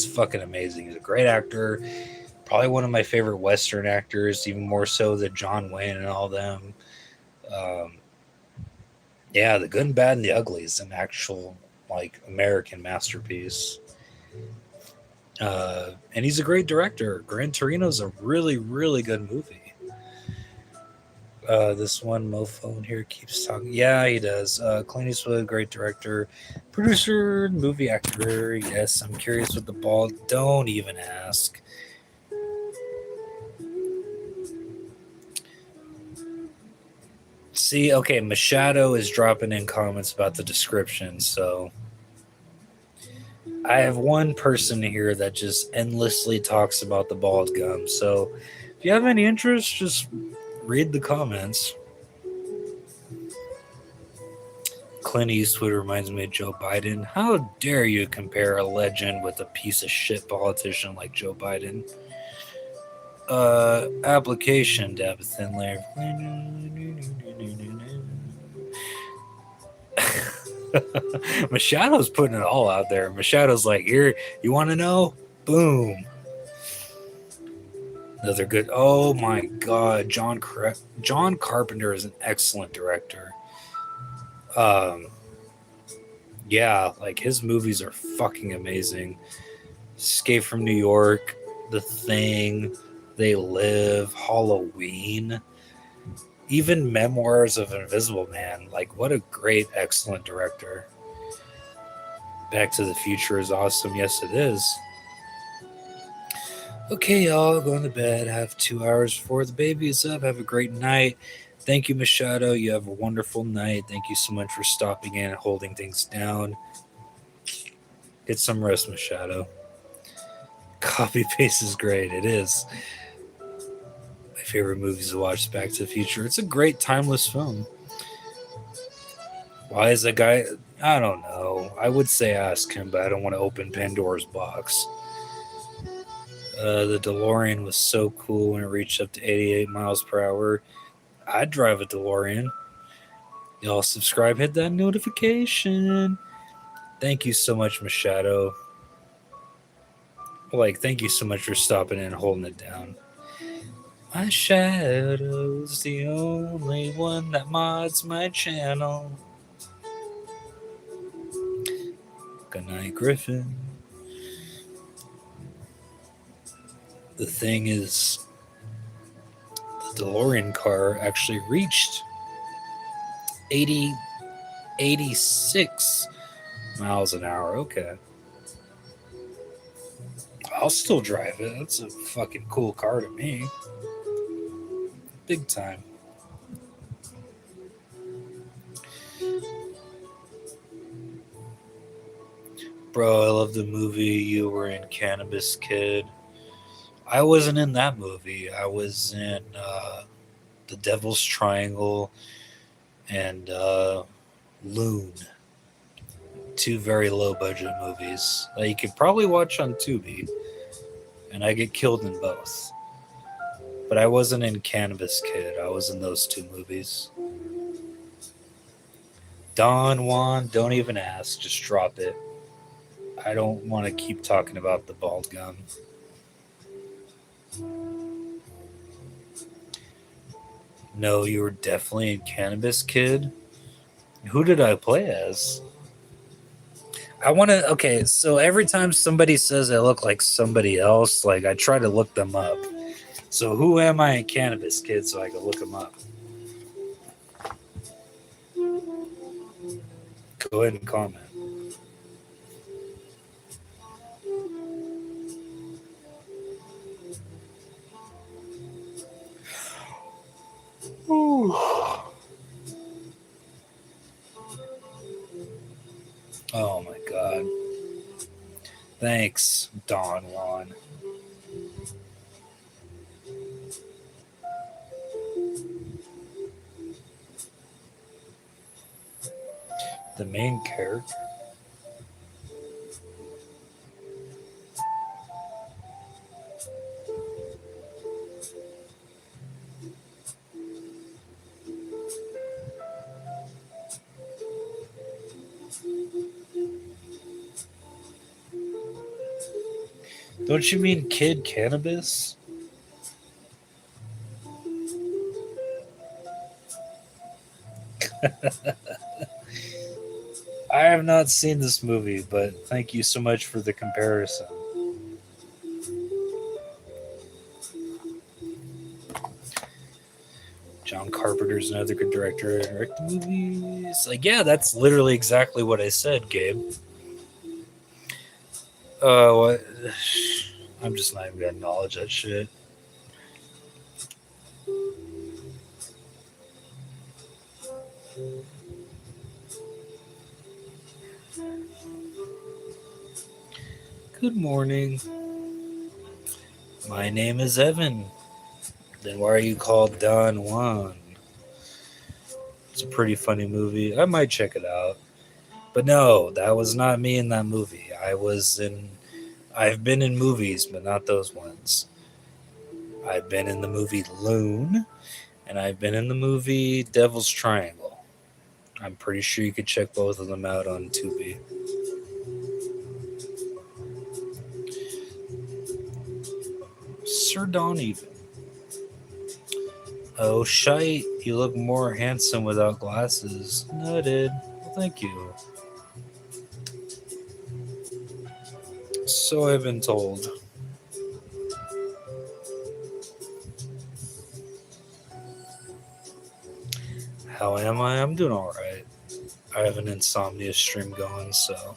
fucking amazing. He's a great actor. Probably one of my favorite Western actors, even more so than John Wayne and all them. Um, yeah, The Good and Bad and the Ugly is an actual like American masterpiece. And he's a great director. Gran Torino's a really, really good movie. This one mofo in here keeps talking. Yeah, he does. Clint Eastwood, great director, producer, movie actor. Yes, I'm curious with the ball. Don't even ask. See, okay, Machado is dropping in comments about the description, so I have one person here that just endlessly talks about the bald gum. So if you have any interest, just read the comments. Clint Eastwood reminds me of Joe Biden. How dare you compare a legend with a piece of shit politician like Joe Biden? Application to have a thin layer. Machado's putting it all out there. Machado's like, here, you want to know? Boom. Another good. Oh my God, John Carpenter is an excellent director. Um, yeah, like his movies are fucking amazing. Escape from New York, The Thing, They Live, Halloween, even Memoirs of an Invisible Man. Like, what a great, excellent director. Back to the Future is awesome. Yes, it is. Okay, y'all, going to bed. Have 2 hours before the baby is up. Have a great night. Thank you, Machado. You have a wonderful night. Thank you so much for stopping in and holding things down. Get some rest, Machado. Copy paste is great. It is. My favorite movies to watch is Back to the Future. It's a great timeless film. Why is that guy? I don't know. I would say ask him, but I don't want to open Pandora's box. The DeLorean was so cool when it reached up to 88 miles per hour. I'd drive a DeLorean. Y'all subscribe, hit that notification. Thank you so much, Machado. Like, thank you so much for stopping in and holding it down. My shadow's the only one that mods my channel. Good night, Griffin. The thing is, the DeLorean car actually reached 86 miles an hour. Okay. I'll still drive it. That's a fucking cool car to me. Big time. Bro, I love the movie You Were in Cannabis Kid. I wasn't in that movie. I was in The Devil's Triangle and Loon. Two very low budget movies that you could probably watch on Tubi. And I get killed in both. But I wasn't in Cannabis Kid. I was in those two movies. Don Juan, don't even ask. Just drop it. I don't want to keep talking about the bald gum. No, you were definitely in Cannabis Kid. Who did I play as? I want to. Okay, so every time somebody says I look like somebody else, like I try to look them up. So who am I in Cannabis Kid so I can look them up? Go ahead and comment. Ooh. Oh my God. Thanks, Don Juan. The main character. Don't you mean Kid Cannabis? I have not seen this movie, but thank you so much for the comparison. John Carpenter's another good director and directed movies. Like, yeah, that's literally exactly what I said, Gabe. What? I'm just not even gonna acknowledge that shit. Good morning. My name is Evan. Then why are you called Don Juan? It's a pretty funny movie. I might check it out. But no, that was not me in that movie. I've been in movies, but not those ones. I've been in the movie Loon, and I've been in the movie Devil's Triangle. I'm pretty sure you could check both of them out on Tubi. Sir Don even. Oh, shite. You look more handsome without glasses. Noted. Well, thank you. So I've been told. How am I? I'm doing alright. I have an Insomnia stream going, so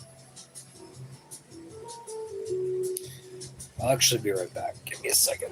I'll actually be right back. Give me a second.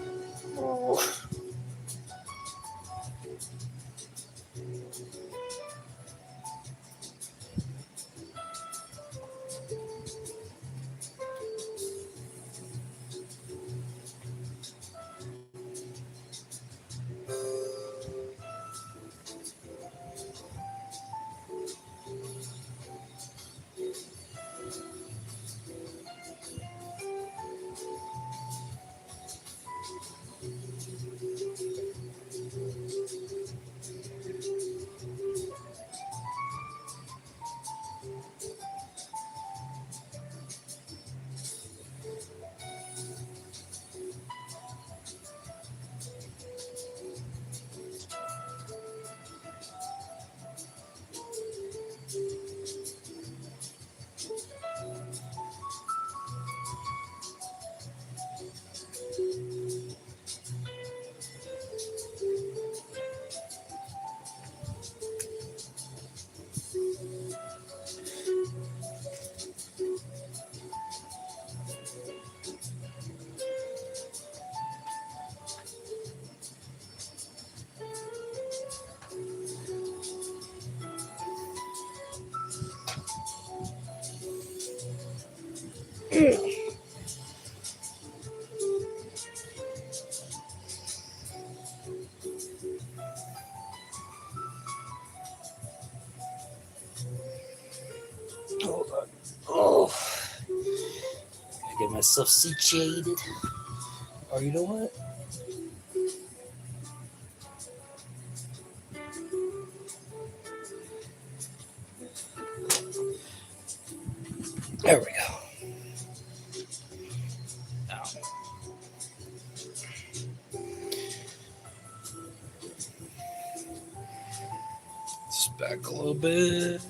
Hold on. Oh, I get myself situated. Oh, you know what? There we go. Now, just back a little bit.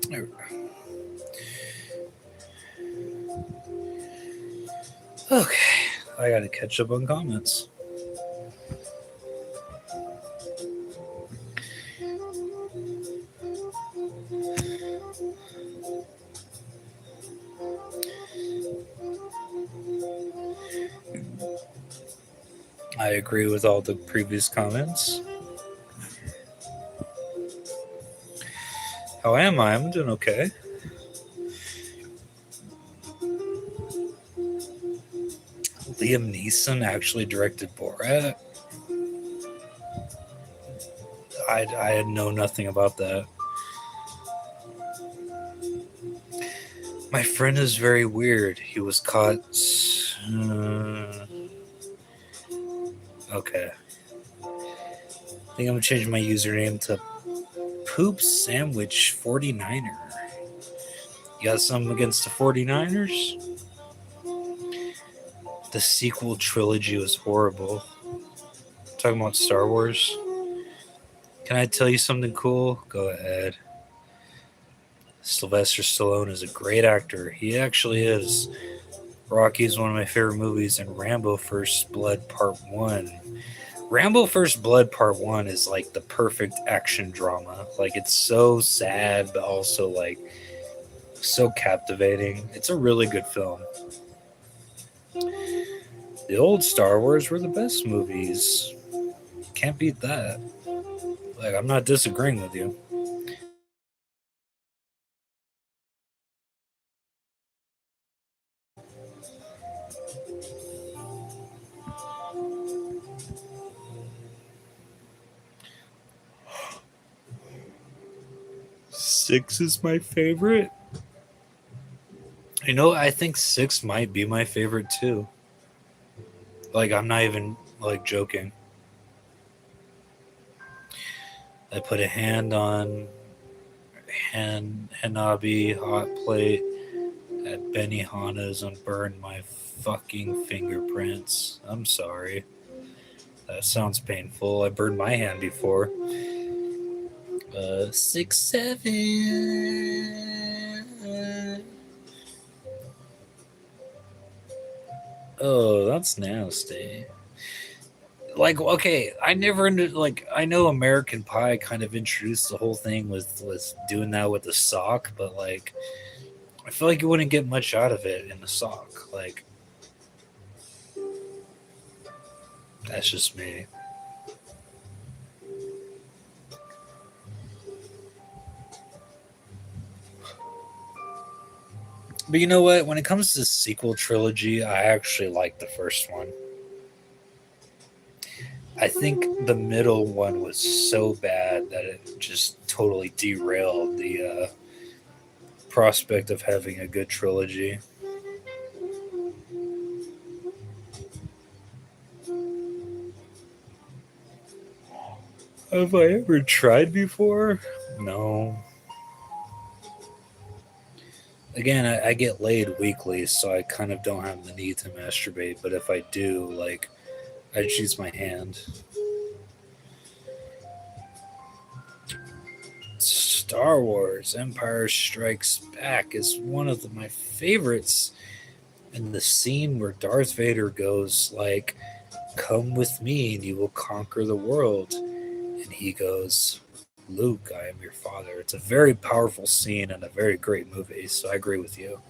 There we go. Okay, I gotta catch up on comments. I agree with all the previous comments. How am I? I'm doing okay. Liam Neeson actually directed Borat. I know nothing about that. My friend is very weird. He was caught. Okay. I think I'm gonna change my username to Poop Sandwich 49er. You got something against the 49ers? The sequel trilogy was horrible. Talking about Star Wars. Can I tell you something cool? Go ahead. Sylvester Stallone is a great actor. He actually is. Rocky is one of my favorite movies, and Rambo First Blood Part 1. Rambo First Blood Part 1 is like the perfect action drama. Like, it's so sad, but also like so captivating. It's a really good film. The old Star Wars were the best movies. Can't beat that. Like, I'm not disagreeing with you. Six is my favorite. You know, I think six might be my favorite too. Like, I'm not even like joking. I put a hand on Hanabi hot plate at Benihana's and burned my fucking fingerprints. I'm sorry. That sounds painful. I burned my hand before. 6, 7. Oh, that's nasty. Like, okay, I never ended like I know American Pie kind of introduced the whole thing with doing that with the sock, but like I feel like you wouldn't get much out of it in the sock. Like, that's just me. But you know what? When it comes to sequel trilogy, I actually like the first one. I think the middle one was so bad that it just totally derailed the prospect of having a good trilogy. Have I ever tried before? No. Again, I get laid weekly, so I kind of don't have the need to masturbate. But if I do, like, I just use my hand. Star Wars Empire Strikes Back is one of my favorites. And the scene where Darth Vader goes, like, come with me and you will conquer the world. And he goes, Luke, I am your father. It's a very powerful scene and a very great movie. So I agree with you.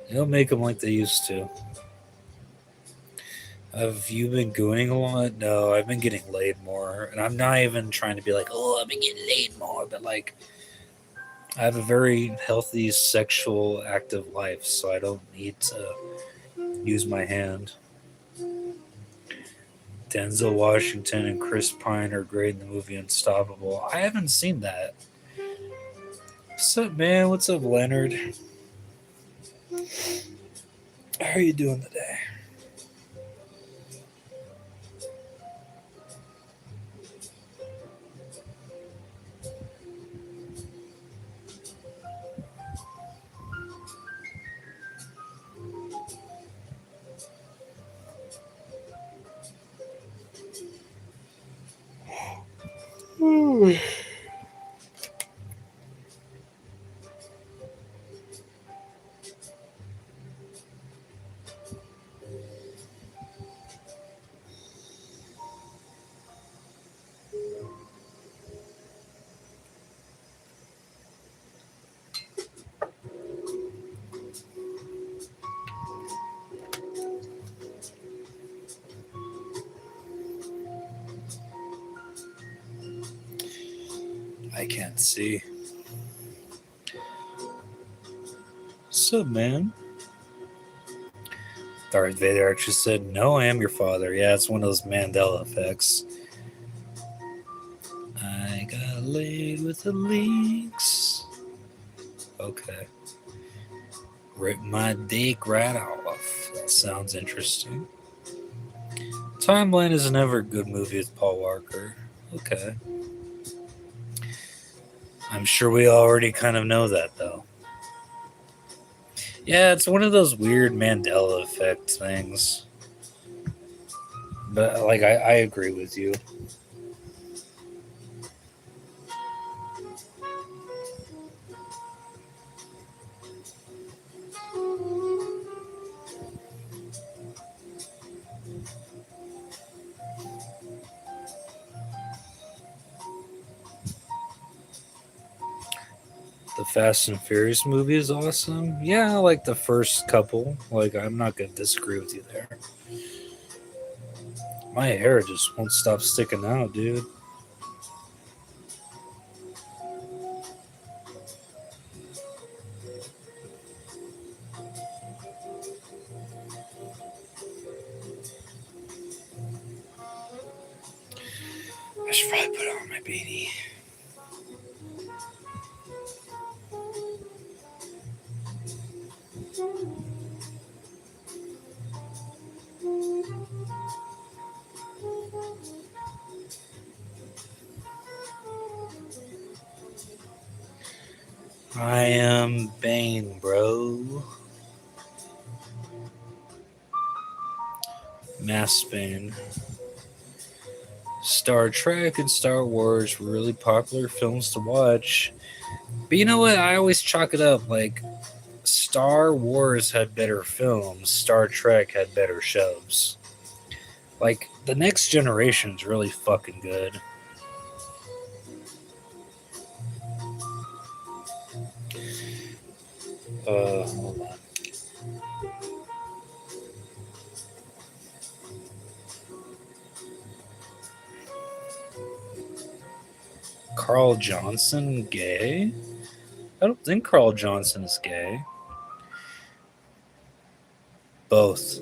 They don't make them like they used to. Have you been gooning a lot? No, I've been getting laid more. And I'm not even trying to be like, oh, I've been getting laid more. But, like, I have a very healthy sexual active life. So I don't need to use my hand. Denzel Washington and Chris Pine are great in the movie Unstoppable. I haven't seen that. What's up, man? What's up, Leonard? How are you doing today? I can't see. What's up, man? Darth Vader actually said, "No, I am your father." Yeah, it's one of those Mandela effects. I got laid with the leaks. Okay. Rip my dick right off. That sounds interesting. Timeline is never a good movie with Paul Walker. Okay. I'm sure we already kind of know that, though. Yeah, it's one of those weird Mandela effect things. But, like, I agree with you. The Fast and Furious movie is awesome. Yeah, I like the first couple. Like, I'm not going to disagree with you there. My hair just won't stop sticking out, dude. I should probably put on my beanie. I am Bane, bro. Mass Bane. Star Trek and Star Wars were really popular films to watch. But you know what? I always chalk it up like Star Wars had better films, Star Trek had better shows. Like, the next generation's really fucking good. Hold on. Carl Johnson gay? I don't think Carl Johnson is gay. Both.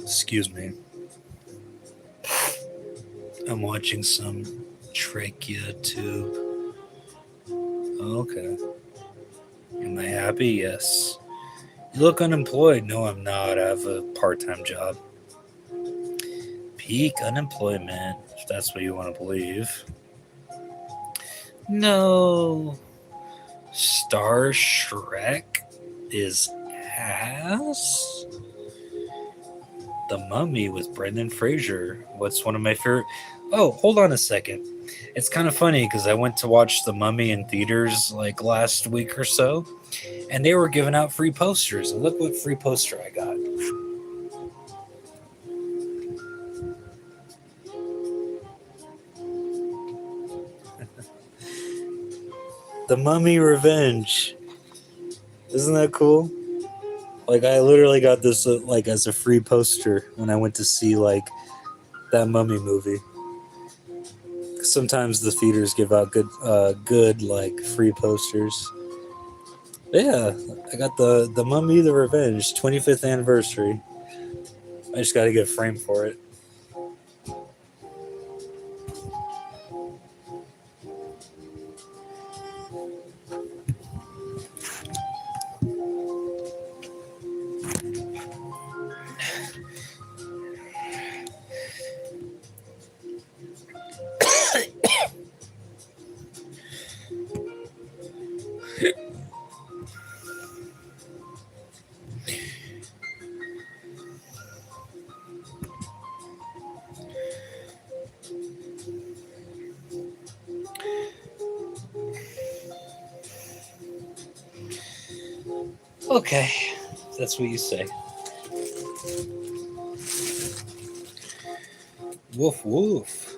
Excuse me. I'm watching some trachea tube. Okay. Am I happy? Yes. You look unemployed. No, I'm not. I have a part-time job. Peak unemployment, if that's what you want to believe. No. Star Shrek is ass. The Mummy with Brendan Fraser. What's one of my favorite? Oh, hold on a second. It's kind of funny because I went to watch The Mummy in theaters like last week or so, and they were giving out free posters. And look what free poster I got. The Mummy Revenge. Isn't that cool? Like, I literally got this like as a free poster when I went to see like that Mummy movie. Sometimes the theaters give out good like free posters. But yeah, I got the Mummy the Revenge 25th anniversary. I just got to get a frame for it. Okay, that's what you say. Woof woof.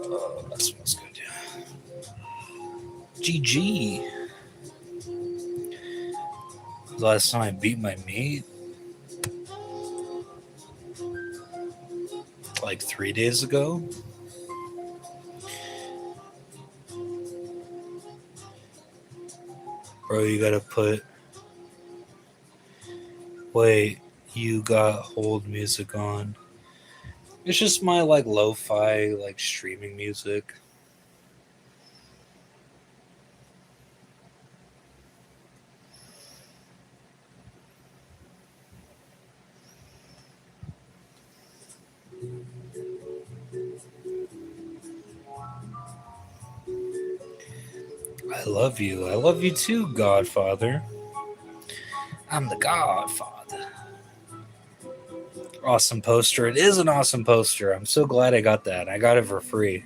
Oh, that smells good. GG. The last time I beat my meat? Like 3 days ago? Bro, you gotta put... Wait, you got hold music on. It's just my, like, lo-fi, like, streaming music. I love you. I love you too, Godfather. I'm the Godfather. Awesome poster. It is an awesome poster. I'm so glad I got that. I got it for free.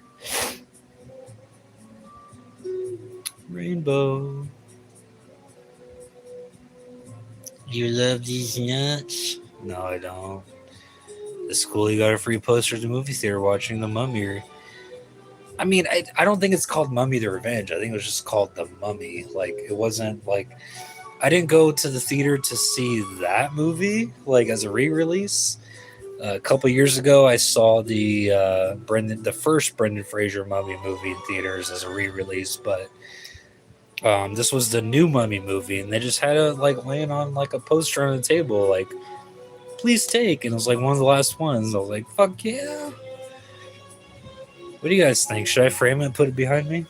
Rainbow. You love these nuts? No, I don't. It's cool you got a free poster at the movie theater watching The Mummy. I mean, I don't think it's called Mummy the Revenge. I think it was just called The Mummy. Like, it wasn't like... I didn't go to the theater to see that movie, like, as a re-release. A couple years ago, I saw the first Brendan Fraser Mummy movie in theaters as a re-release, but this was the new Mummy movie, and they just had it like laying on like a poster on the table, like, please take, and it was like one of the last ones. I was like, fuck yeah. What do you guys think? Should I frame it and put it behind me?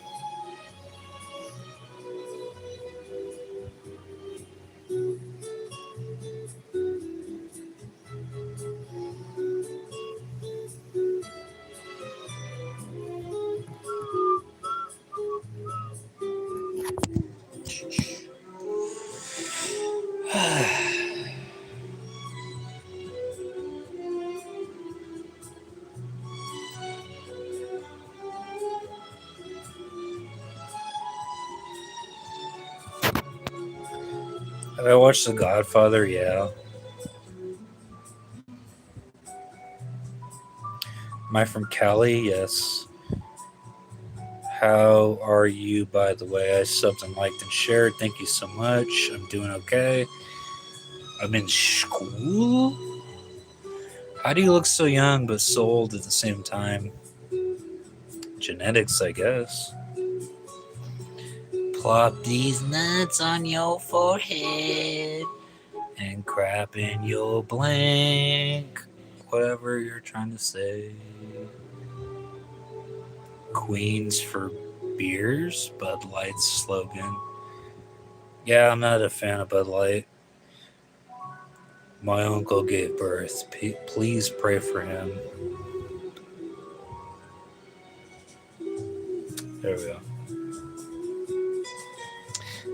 Have I watched The Godfather? Yeah. Am I from Cali? Yes. How are you, by the way? I subbed and liked and shared. Thank you so much. I'm doing okay. I'm in school? How do you look so young but so old at the same time? Genetics, I guess. Plop these nuts on your forehead and crap in your blank. Whatever you're trying to say. Queens for beers? Bud Light's slogan. Yeah, I'm not a fan of Bud Light. My uncle gave birth. Please pray for him. There we go.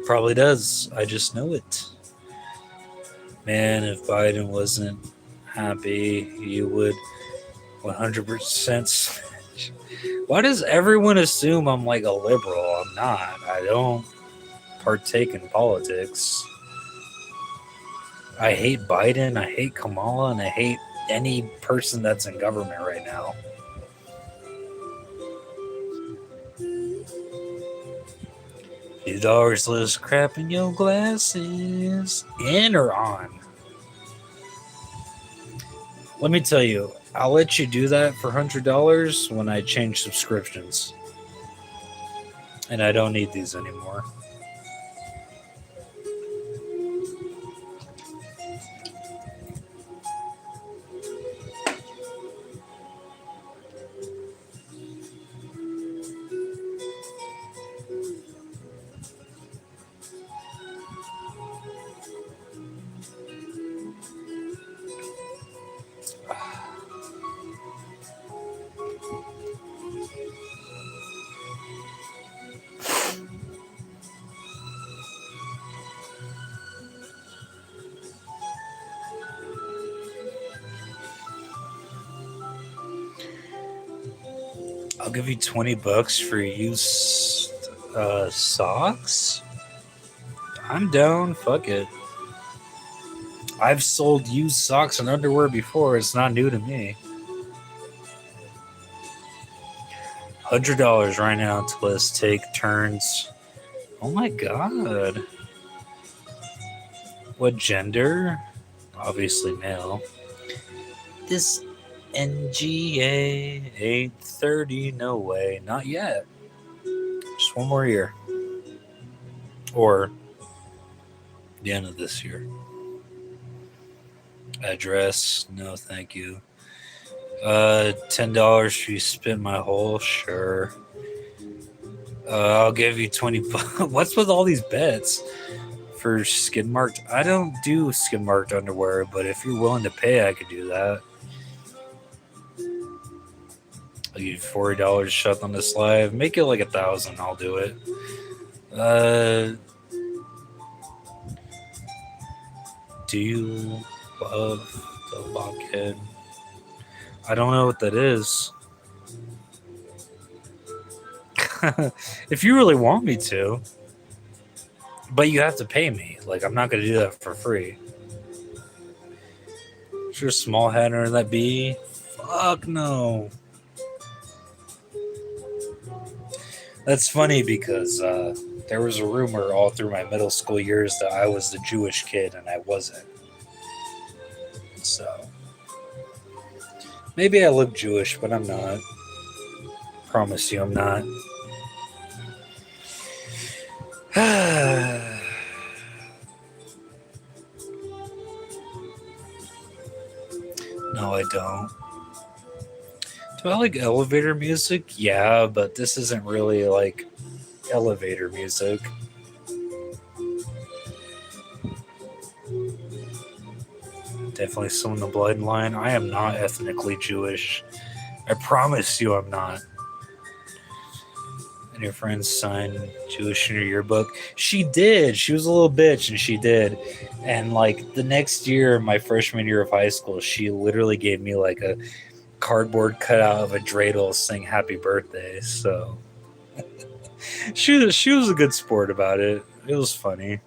Probably does. I just know it. Man, if Biden wasn't happy, you would 100%. Why does everyone assume I'm like a liberal? I'm not. I don't partake in politics. I hate Biden, I hate Kamala, and I hate any person that's in government right now. $2 less crap in your glasses. In or on? Let me tell you, I'll let you do that for $100 when I change subscriptions. And I don't need these anymore. I'll give you $20 for used socks. I'm down. Fuck it. I've sold used socks and underwear before. It's not new to me. $100 right now to let's take turns. Oh my god. What gender? Obviously male. This NGA 830, no way. Not yet. Just one more year. Or the end of this year. Address? No, thank you. $10 you spent my hole? Sure. I'll give you 20 bucks. What's with all these bets for skin marked? I don't do skin marked underwear, but if you're willing to pay, I could do that. I'll give you $40 to shut on this live. Make it like 1,000. I'll do it. Do you love the blockhead? I don't know what that is. If you really want me to, but you have to pay me. Like, I'm not going to do that for free. Is there a small hat under that B? Fuck no. That's funny because there was a rumor all through my middle school years that I was the Jewish kid, and I wasn't. So maybe I look Jewish, but I'm not. Promise you I'm not. No, I don't. Do I like elevator music? Yeah, but this isn't really like elevator music. Definitely someone in the bloodline. I am not ethnically Jewish. I promise you I'm not. And your friend signed Jewish in her yearbook. She did. She was a little bitch, and she did. And like the next year, my freshman year of high school, she literally gave me like a cardboard cutout of a dreidel saying happy birthday. So she was a good sport about it. It was funny.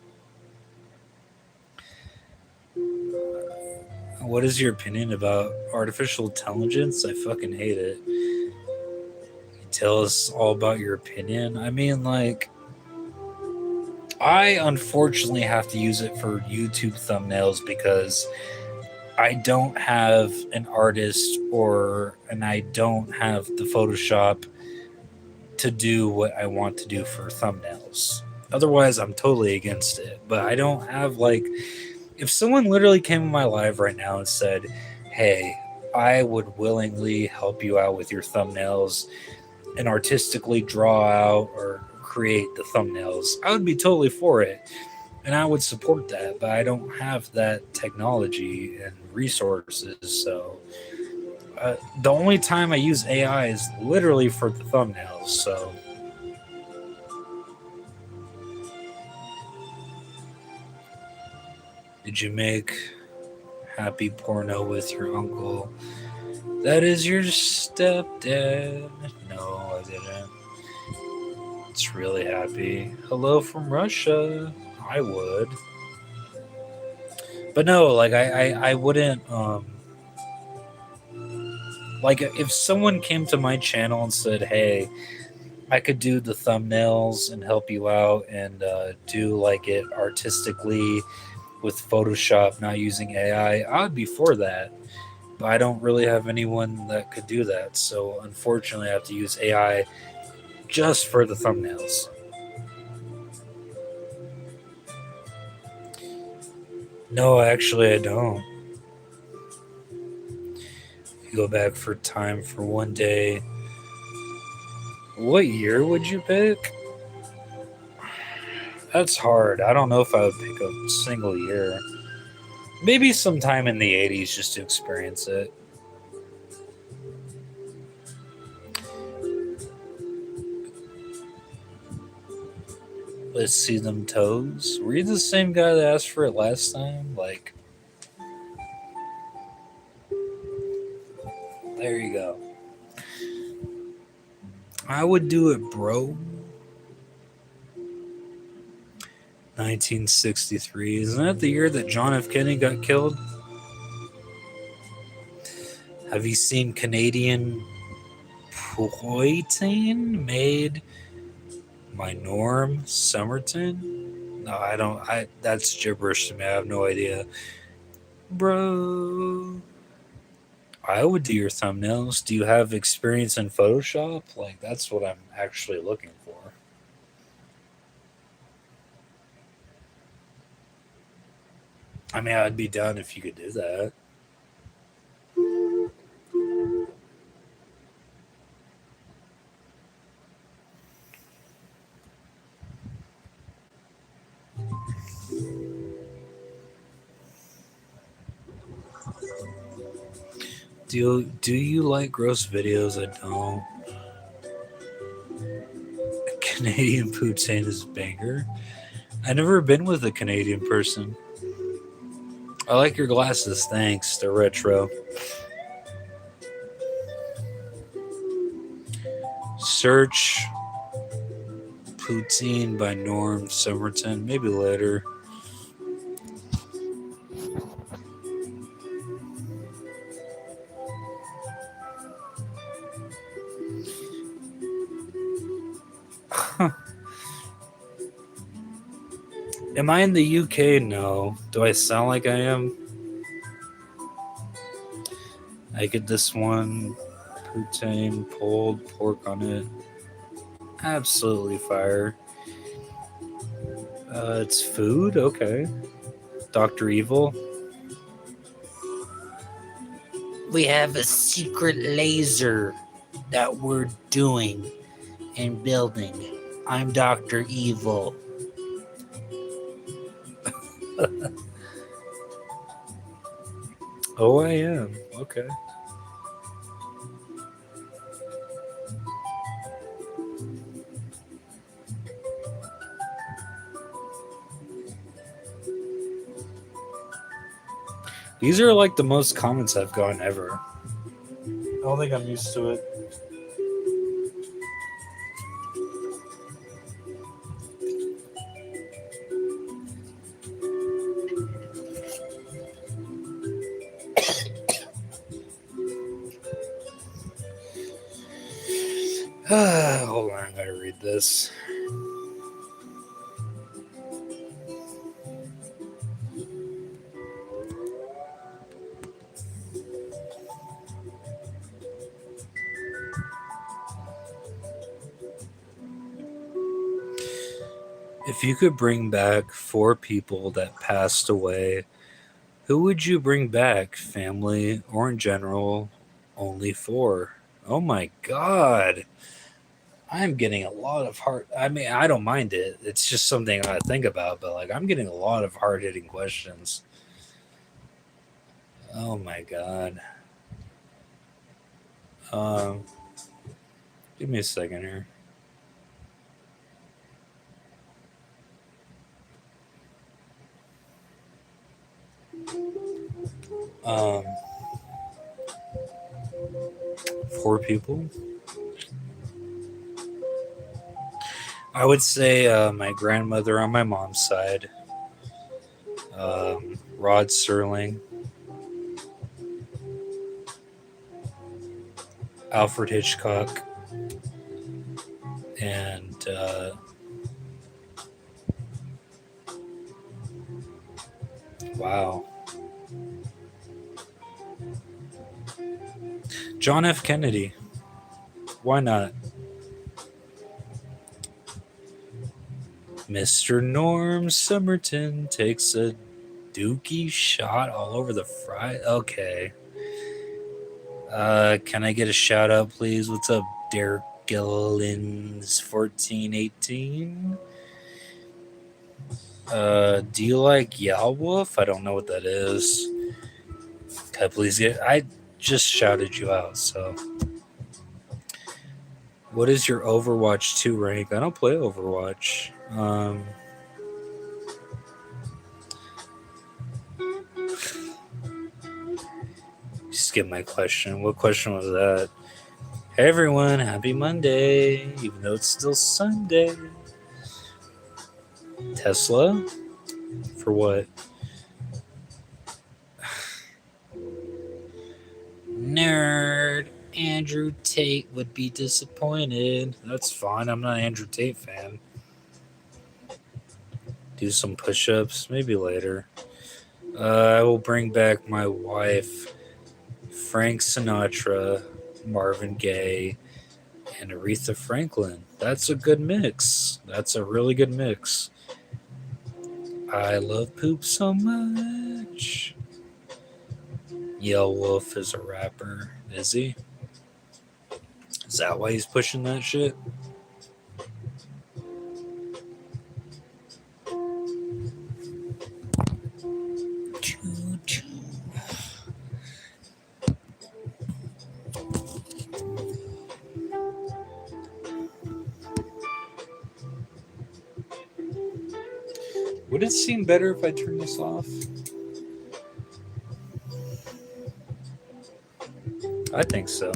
What is your opinion about artificial intelligence? I fucking hate it. You tell us all about your opinion. I mean, like, I unfortunately have to use it for YouTube thumbnails because I don't have an artist and I don't have the Photoshop to do what I want to do for thumbnails. Otherwise, I'm totally against it. But I don't have, like, if someone literally came in my live right now and said, hey, I would willingly help you out with your thumbnails and artistically draw out or create the thumbnails, I would be totally for it. And I would support that, but I don't have that technology and resources. So the only time I use AI is literally for the thumbnails. So did you make happy porno with your uncle? That is your stepdad. No, I didn't. It's really happy. Hello from Russia. I would. But no, like I wouldn't like if someone came to my channel and said, hey, I could do the thumbnails and help you out and do like it artistically with Photoshop, not using AI, I would be for that. But I don't really have anyone that could do that. So unfortunately, I have to use AI just for the thumbnails. No, actually, I don't. You go back for time for one day. What year would you pick? That's hard. I don't know if I would pick a single year. Maybe sometime in the 80s just to experience it. Let's see them toes. Were you the same guy that asked for it last time? Like, there you go. I would do it, bro. 1963. Isn't that the year that John F. Kennedy got killed? Have you seen Canadian Poitin made by Norm Somerton? No, I don't. That's gibberish to me. I have no idea, bro. I would do your thumbnails. Do you have experience in Photoshop? Like that's what I'm actually looking for. I mean, I'd be down if you could do that. Do you like gross videos? I don't. Canadian poutine is banger. I never been with a Canadian person. I like your glasses, thanks. They're retro. Search Poutine by Norm Somerton. Maybe later. Am I in the UK? No. Do I sound like I am? I get this one. Poutine, pulled pork on it. Absolutely fire. It's food? Okay. Dr. Evil. We have a secret laser that we're doing and building. I'm Dr. Evil. Oh, I am. Okay. These are like the most comments I've gotten ever. I don't think I'm used to it. Hold on, I gotta read this. If you could bring back 4 people that passed away, who would you bring back? Family or in general? Only 4. Oh my god. I'm getting a lot of hard. I mean, I don't mind it. It's just something I think about, but like, I'm getting a lot of hard hitting questions. Oh my god. Um, Give me a second here. Um, 4 people. I would say my grandmother on my mom's side, Rod Serling, Alfred Hitchcock, and wow, John F. Kennedy. Why not? Mr. Norm Somerton takes a dookie shot all over the fry. Okay. Can I get a shout out, please? What's up, Derek Gillins 1418? Do you like Yow Wolf? I don't know what that is. Can I please get? I just shouted you out. So, what is your Overwatch 2 rank? I don't play Overwatch. Skip my question. What question was that? Hey everyone, happy Monday, even though it's still Sunday. Tesla? For what? Nerd. Andrew Tate would be disappointed. That's fine. I'm not an Andrew Tate fan. do some push-ups, maybe later. I will bring back my wife, Frank Sinatra, Marvin Gaye, and Aretha Franklin. That's a good mix. That's a really good mix. I love poop so much. Yell Wolf is a rapper. Is he? Is that why he's pushing that shit? Would it seem better if I turn this off? I think so.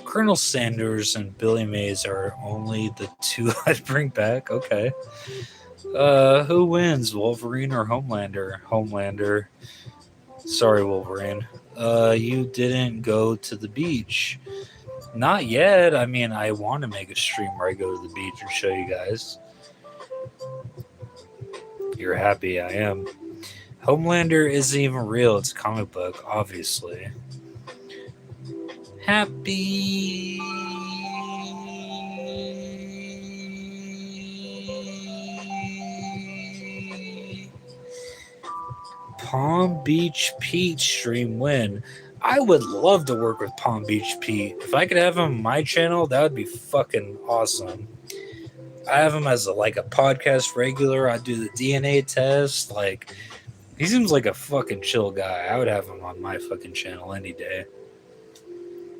Colonel Sanders and Billy Mays are only the two I'd bring back. Okay. Who wins, Wolverine or Homelander? Homelander. Sorry, Wolverine. You didn't go to the beach. Not yet. I mean, I want to make a stream where I go to the beach and show you guys. You're happy, I am. Homelander isn't even real. It's a comic book, obviously. Happy. Palm Beach Pete stream win. I would love to work with Palm Beach Pete. If I could have him on my channel, that would be fucking awesome. I have him as a podcast regular. I do the DNA test. Like, he seems like a fucking chill guy. I would have him on my fucking channel any day.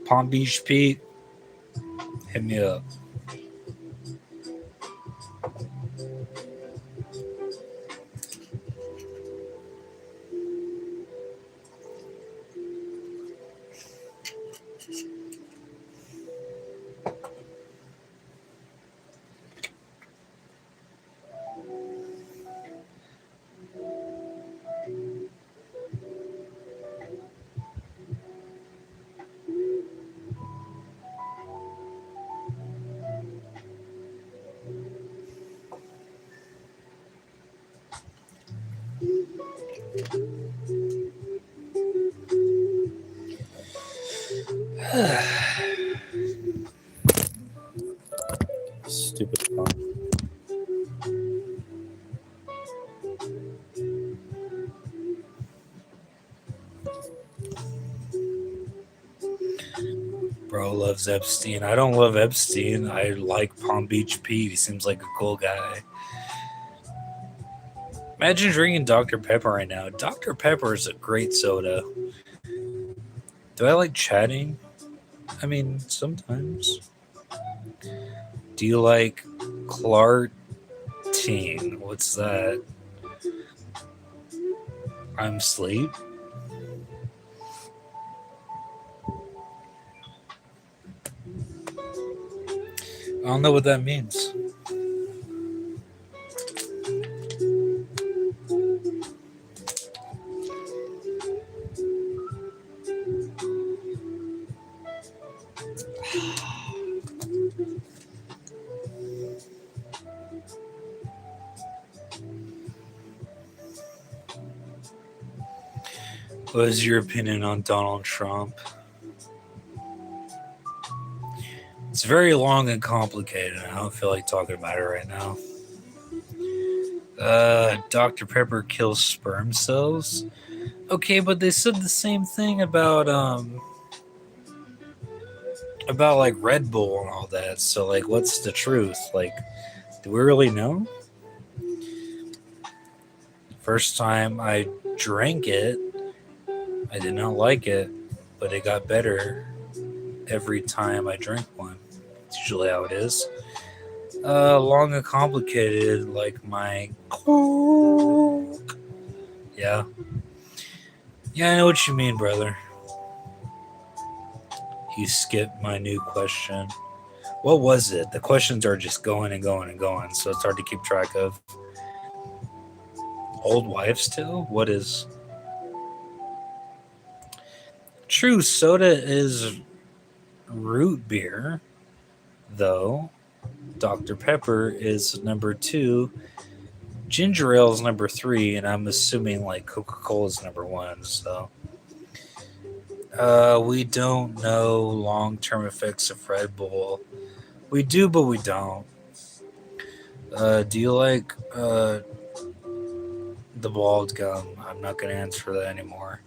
Palm Beach Pete, hit me up. Stupid phone. Bro loves Epstein. I don't love Epstein. I like Palm Beach Pete. He seems like a cool guy. Imagine drinking Dr. Pepper right now. Dr. Pepper is a great soda. Do I like chatting? I mean, sometimes. Do you like Clartine? What's that? I'm asleep. I don't know what that means. What is your opinion on Donald Trump? It's very long and complicated. I don't feel like talking about it right now. Dr. Pepper kills sperm cells? Okay, but they said the same thing about like Red Bull and all that. So like, what's the truth? Like, do we really know? First time I drank it, I did not like it, but it got better every time I drank one. It's usually how it is. Long and complicated, like my Coke. Yeah. Yeah, I know what you mean, brother. You skipped my new question. What was it? The questions are just going and going and going, so it's hard to keep track of. Old wives' tale? What is? True, soda is root beer. though. Dr. Pepper is number 2. Ginger ale is number 3, and I'm assuming like Coca-Cola is number 1. So we don't know long-term effects of Red Bull. We do, but we don't. Do you like the bald gum? I'm not going to answer that anymore.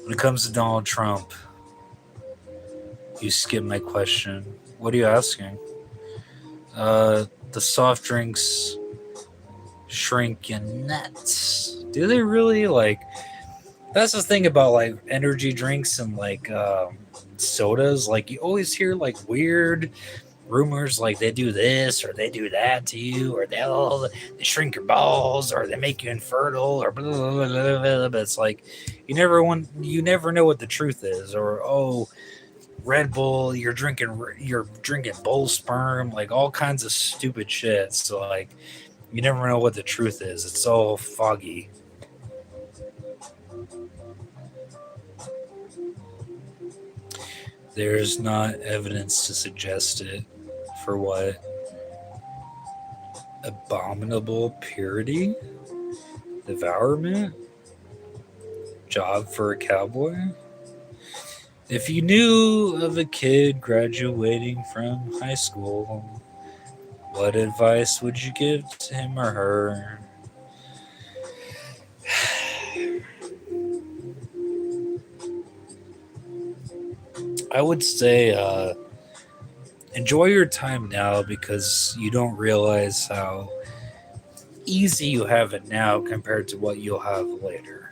When it comes to Donald Trump, you skip my question. What are you asking? The soft drinks shrink your nuts. Do they really? Like, that's the thing about like energy drinks and like sodas. Like, you always hear like weird rumors, like they do this or they do that to you, or they shrink your balls, or they make you infertile, or blah, blah, blah, blah, blah. But it's like you never know what the truth is, or Red Bull, you're drinking bull sperm, like all kinds of stupid shit. So like you never know what the truth is. It's all foggy. There's not evidence to suggest it. For what? Abominable purity? Devourment? Job for a cowboy? If you knew of a kid graduating from high school, what advice would you give to him or her? I would say enjoy your time now, because you don't realize how easy you have it now compared to what you'll have later.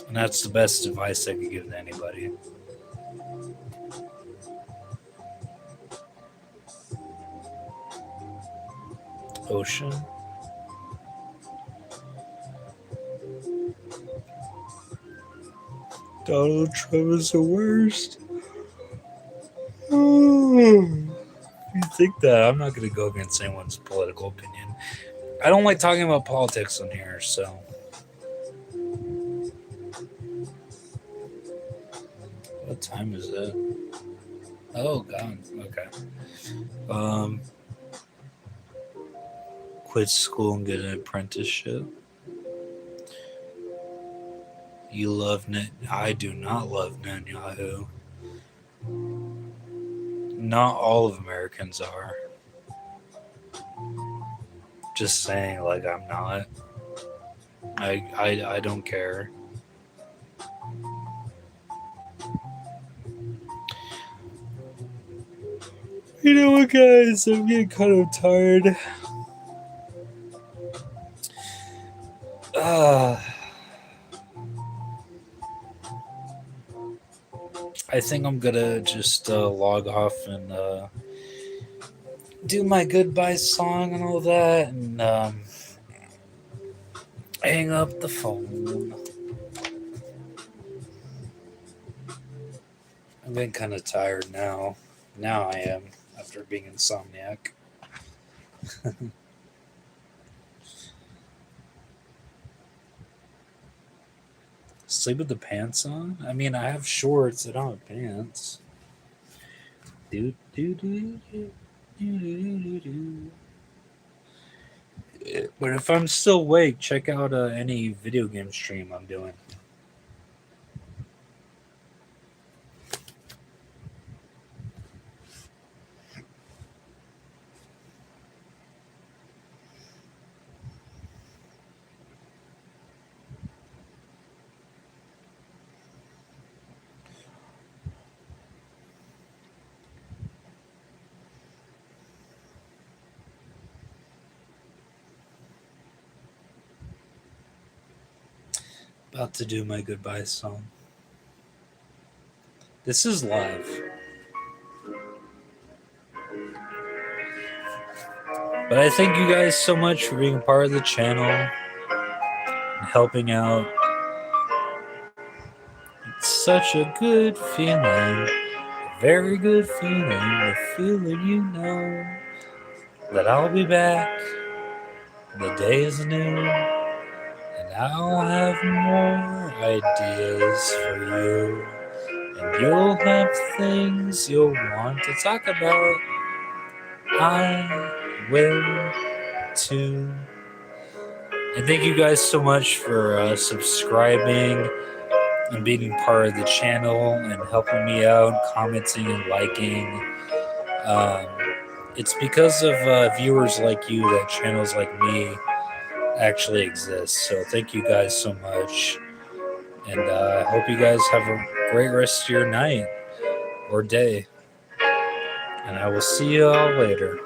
And that's the best advice I could give to anybody. Ocean. Donald Trump is the worst. You think that? I'm not going to go against anyone's political opinion. I don't like talking about politics on here, so. What time is it? Oh, God. Okay. Quit school and get an apprenticeship. You love Net. I do not love Netanyahu. Not all of Americans are. Just saying, like, I'm not. I don't care. You know what, guys? I'm getting kind of tired. I think I'm gonna just log off and do my goodbye song and all that, and hang up the phone. I'm getting kind of tired now. Now I am, after being insomniac. Sleep with the pants on? I mean, I have shorts. I don't have pants. Do do do do do do do. But if I'm still awake, check out any video game stream I'm doing. About to do my goodbye song. This is live. But I thank you guys so much for being a part of the channel and helping out. It's such a good feeling, a very good feeling, the feeling you know that I'll be back. The day is new, and I'll have more ideas for you. and you'll have things you'll want to talk about. I will too. And thank you guys so much for subscribing and being part of the channel and helping me out, commenting and liking. Um, it's because of viewers like you that channels like me actually exist. So thank you guys so much. And I hope you guys have a great rest of your night or day. And I will see you all later.